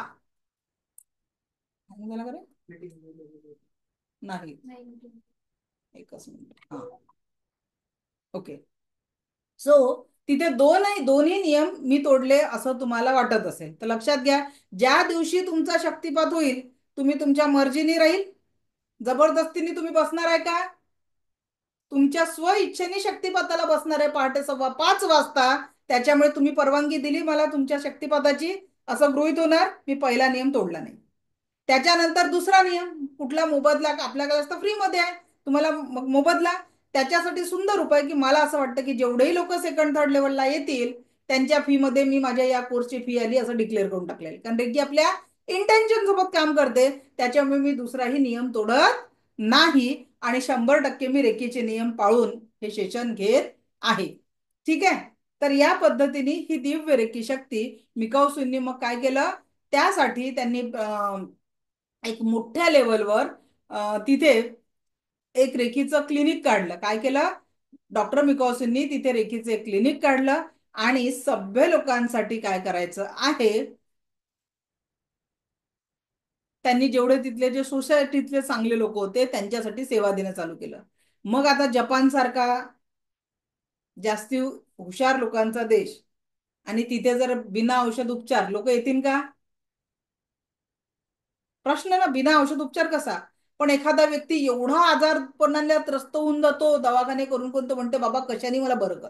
नाही, एकच मिनिट. हा, ओके. सो तिथे दोन्ही नियम मी तोडले असं तुम्हाला वाटत असेल तर लक्षात घ्या, ज्या दिवशी तुमचा शक्तिपात होईल, तुम्ही तुमच्या मर्जीने राहील, जबरदस्तीने तुम्ही बसणार आहे का? तुमच्या स्व इच्छेने शक्तिपाताला बसणार आहे पहाटे 5:15 वाजता, त्याच्यामुळे तुम्ही परवानगी दिली मला तुमच्या शक्तिपाताची, असं गृहीत होणार मी पहिला नियम तोडला नाही. त्याच्यानंतर दुसरा नियम, कुठला मोबदला, आपल्याकडे असतं फ्रीमध्ये आहे, तुम्हाला मोबदला, त्याच्यासाठी सुंदर उपाय की मला असं वाटतं की जेवढेही लोक सेकंड थर्ड लेवलला येतील त्यांच्या फी मध्ये मी माझ्या या कोर्सची फी आली असं डिक्लेअर करून टाकलेलं, कारण रेकी आपल्या इंटेन्शन सोबत काम करते, त्याच्यामुळे मी दुसराही नियम तोडत नाही आणि 100% मी रेकीचे नियम पाळून हे सेशन घेत आहे. ठीक आहे, तर या पद्धतीने ही दिव्य रेकी शक्ती मिकाऊसूंनी मग काय केलं, त्यासाठी त्यांनी एक मोठ्या लेवलवर तिथे एक रेकीचं क्लिनिक काढलं. काय केलं, डॉक्टर मिकॉसींनी तिथे रेकीचं एक क्लिनिक काढलं आणि सभ्य लोकांसाठी काय करायचं आहे, त्यांनी जेवढे तिथले जे सोसायटीतले चांगले लोक होते त्यांच्यासाठी सेवा देणं चालू केलं. मग आता जपान सारखा जास्ती हुशार लोकांचा देश आणि तिथे जर बिना औषध उपचार लोक येतील का? प्रश्न ना, बिना औषध उपचार कसा? पण एखादा व्यक्ती एवढा आजारपणाला त्रस्त होऊन जातो, दवाखाने करून कोणतं म्हणते बाबा कशाने मला बरं कर.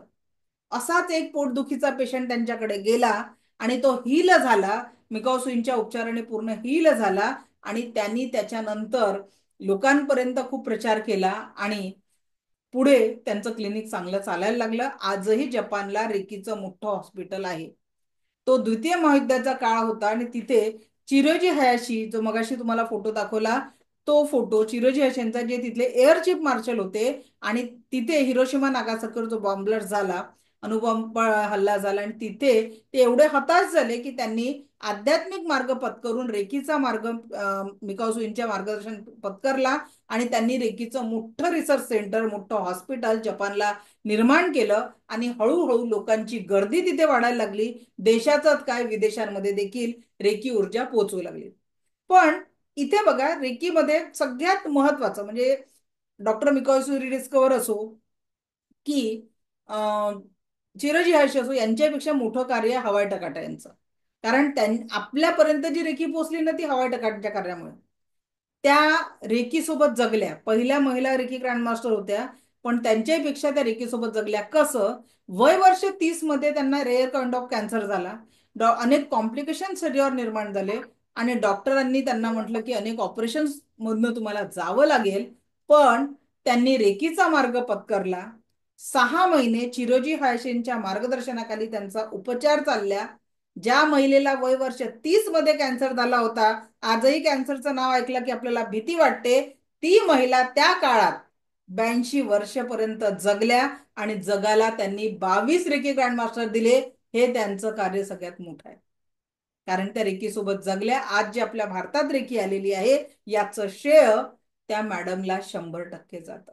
असाच एक पोटदुखीचा पेशंट त्यांच्याकडे गेला आणि तो हील झाला, मिकाऊसूंच्या उपचाराने पूर्ण हील झाला आणि त्यांनी त्याच्यानंतर लोकांपर्यंत खूप प्रचार केला आणि पुढे त्यांचं क्लिनिक चांगलं चालायला लागलं. आजही जपानला रेकीचं मोठं हॉस्पिटल आहे. तो द्वितीय महायुद्धाचा काळ होता आणि तिथे चिरोजी हयाशी, जो मगाशी तुम्हाला फोटो दाखवला, तो फोटो चिरोजी हयाशी यांचा, जे तिथले एअर चीफ मार्शल होते आणि तिथे हिरोशिमा नागासाकीवर जो बॉम्ब ब्लास्ट झाला, अणुबॉम्ब हल्ला झाला आणि तिथे ते एवढे हताश झाले की त्यांनी आध्यात्मिक मार्ग पत्करून रेकीचा मार्ग मिकाऊसूंच्या मार्गदर्शन पत्करला आणि त्यांनी रेकीचं मोठं रिसर्च सेंटर, मोठं हॉस्पिटल जपानला निर्माण केलं आणि हळूहळू लोकांची गर्दी तिथे वाढायला लागली. देशातच काय विदेशांमध्ये देखील रेकी ऊर्जा पोहोचू लागली. पण इथे बघा, रेकीमध्ये सगळ्यात महत्वाचं म्हणजे डॉक्टर मिकाऊसू रिडिस्कवर असो की चिरोजी हयाशी असो, यांच्यापेक्षा मोठं कार्य हवाई टकाटा यांचं, कारण आपल्यापर्यंत जी रेकी पोहोचली ना ती हवाई टकाटच्या कार्यामुळे. त्या रेकी सोबत जगल्या, पहिल्या महिला रेकी ग्रँडमास्टर होत्या, पण त्यांच्यापेक्षा त्या रेकी सोबत जगल्या. कसं, वय वर्ष 30 मध्ये त्यांना रेअर काइंड ऑफ कॅन्सर झाला, अनेक कॉम्प्लिकेशन शरीरावर निर्माण झाले आणि डॉक्टरांनी त्यांना म्हटलं की अनेक ऑपरेशन मधनं तुम्हाला जावं लागेल, पण त्यांनी रेकीचा मार्ग पत्करला. 6 महिने चिरोजी हयाशींच्या मार्गदर्शनाखाली त्यांचा उपचार चालल्या. ज्या महिलेला वय वर्ष 30 मध्ये कॅन्सर झाला होता, आजही कॅन्सरचं नाव ऐकलं की आपल्याला भीती वाटते, ती महिला त्या काळात 82 वर्षपर्यंत जगल्या आणि जगाला त्यांनी 22 रेकी ग्रँडमास्टर दिले. हे त्यांचं कार्य सगळ्यात मोठं आहे, कारण त्या रेकी सोबत जगल्या. आज जी आपल्या भारतात रेकी आलेली आहे याचं श्रेय त्या मॅडमला 100% जातं.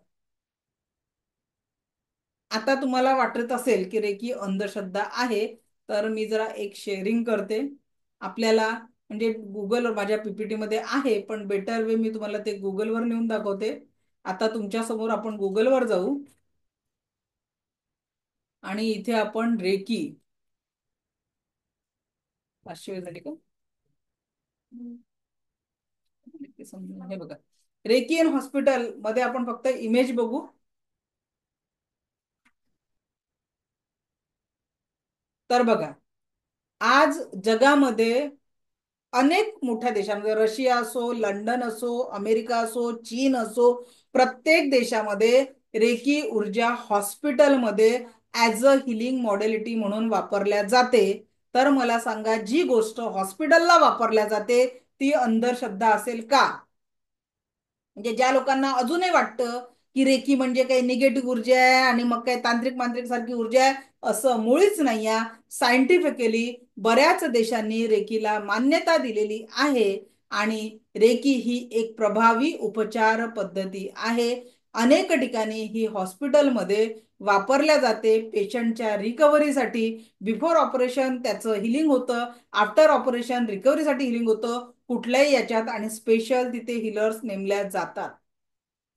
आता तुम्हाला वाटत असेल की रेकी अंधश्रद्धा आहे, तर मी जरा एक शेअरिंग करते. आपल्याला म्हणजे गुगल माझ्या पीपीटी मध्ये आहे, पण बेटर वे मी तुम्हाला ते गुगलवर नेऊन दाखवते. आता तुमच्या समोर आपण गुगलवर जाऊ आणि इथे आपण रेकी 500 झाली का? हे बघा, रेकी इन हॉस्पिटल मध्ये आपण फक्त इमेज बघू. तर बघा, आज जगामध्ये अनेक मोठ्या देशांमध्ये, रशिया असो, लंडन असो, अमेरिका असो, चीन असो, प्रत्येक देशामध्ये रेकी ऊर्जा हॉस्पिटलमध्ये ऍज अ हिलिंग मॉडेलिटी म्हणून वापरल्या जाते. तर मला सांगा, जी गोष्ट हॉस्पिटलला वापरल्या जाते ती अंधश्रद्धा असेल का? म्हणजे ज्या लोकांना अजूनही वाटतं की रेकी म्हणजे काही निगेटिव्ह ऊर्जा आहे आणि मग काही तांत्रिक मांत्रिक सारखी ऊर्जा आहे, असं मुळीच नाही आहे. सायंटिफिकली बऱ्याच देशांनी रेकीला मान्यता दिलेली आहे आणि रेकी ही एक प्रभावी उपचार पद्धती आहे. अनेक ठिकाणी ही हॉस्पिटलमध्ये वापरल्या जाते पेशंटच्या रिकव्हरीसाठी. बिफोर ऑपरेशन त्याचं हिलिंग होतं, आफ्टर ऑपरेशन रिकव्हरीसाठी हिलिंग होतं कुठल्याही याच्यात, आणि स्पेशल तिथे हिलर्स नेमल्या जातात.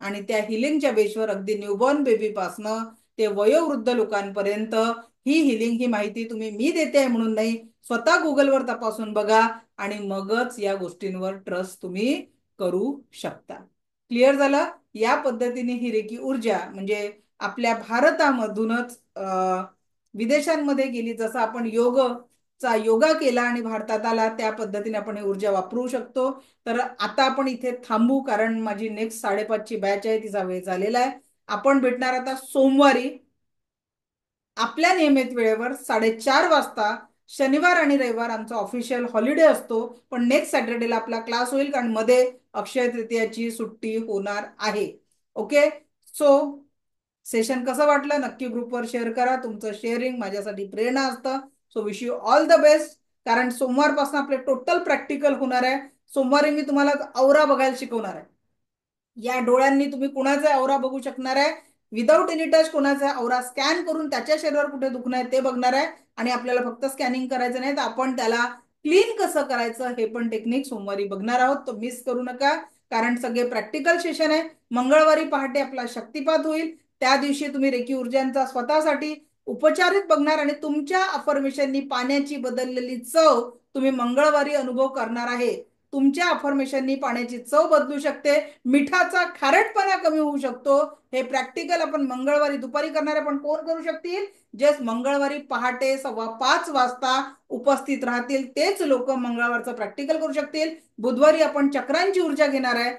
आणि त्या हिलिंगच्या बेसवर अगदी न्यूबॉर्न बेबी पासनं ते वयोवृद्ध लोकांपर्यंत ही हिलिंग, ही माहिती तुम्ही मी देते म्हणून नाही, स्वतः गुगलवर तपासून बघा आणि मगच या गोष्टींवर ट्रस्ट तुम्ही करू शकता. क्लिअर झालं? या पद्धतीने ही रेकी ऊर्जा म्हणजे आपल्या भारतामधूनच विदेशांमध्ये गेली. जसं आपण योगा केला आणि भारतात आला, त्या पद्धतीने आपण ही ऊर्जा वापरू शकतो. तर आता आपण इथे थांबू, कारण माझी नेक्स्ट 5:30ची बॅच आहे, तिचा वेळ झालेला आहे. आपण भेटणार आता सोमवारी आपल्या नियमित वेळेवर 4:30 वाजता. शनिवार आणि रविवार आमचा ऑफिशियल हॉलिडे असतो, पण नेक्स्ट सॅटर्डेला आपला क्लास होईल, कारण मध्ये अक्षय तृतीयाची सुट्टी होणार आहे. ओके, सो सेशन कसं वाटलं नक्की ग्रुपवर शेअर करा. तुमचं शेअरिंग माझ्यासाठी प्रेरणा असतं. So wish you all the best. कारण सोमवारपासून आपले टोटल प्रॅक्टिकल होणार आहे. सोमवारी मी तुम्हाला औरा बघायला शिकवणार आहे. या डोळ्यांनी तुम्ही कुणाचा औरा बघू शकणार आहे, विदाऊट एनी टच कोणाचा औरा स्कॅन करून त्याच्या शरीरावर कुठे दुखणं आहे ते बघणार आहे. आणि आपल्याला फक्त स्कॅनिंग करायचं नाही, तर आपण त्याला क्लीन कसं करायचं हे पण टेक्निक सोमवारी बघणार आहोत. तो मिस करू नका, कारण सगळे प्रॅक्टिकल सेशन आहे. मंगळवारी पहाटे आपला शक्तिपात होईल. त्या दिवशी तुम्ही रेकी ऊर्जांचा स्वतःसाठी उपचारित बघणार आणि तुमच्या अफर्मेशननी पाण्याची बदललेली चव तुम्ही मंगळवारी अनुभव करणार आहे. तुमच्या अफर्मेशननी पाण्याची चव बदलू शकते, मिठाचा खारटपणा कमी होऊ शकतो. हे प्रॅक्टिकल आपण मंगळवारी दुपारी करणार आहे. पण कोण करू शकतील? जे मंगळवारी पहाटे 5:15 वाजता उपस्थित राहतील तेच लोक मंगळवारचं प्रॅक्टिकल करू शकतील. बुधवारी आपण चक्रांची ऊर्जा घेणार आहे,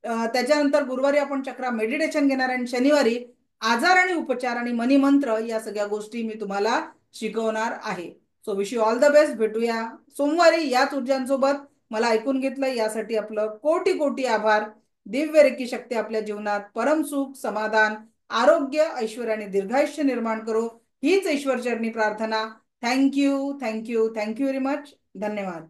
त्याच्यानंतर गुरुवारी आपण चक्रा मेडिटेशन घेणार आहे, आणि शनिवारी आजार आणि उपचार आणि मनी मंत्र या सगळ्या गोष्टी मी तुम्हाला शिकवणार आहे. So wish you all the best. भेटूया सोमवारी याच ऊर्जांसोबत. मला ऐकून घेतलं यासाठी आपलं कोटी कोटी आभार. दिव्य रेकी शक्ती आपल्या जीवनात परम सुख, समाधान, आरोग्य, ऐश्वर्य आणि दीर्घायुष्य निर्माण करो, हीच ईश्वरचरणी प्रार्थना. Thank you, thank you, thank you very much. धन्यवाद.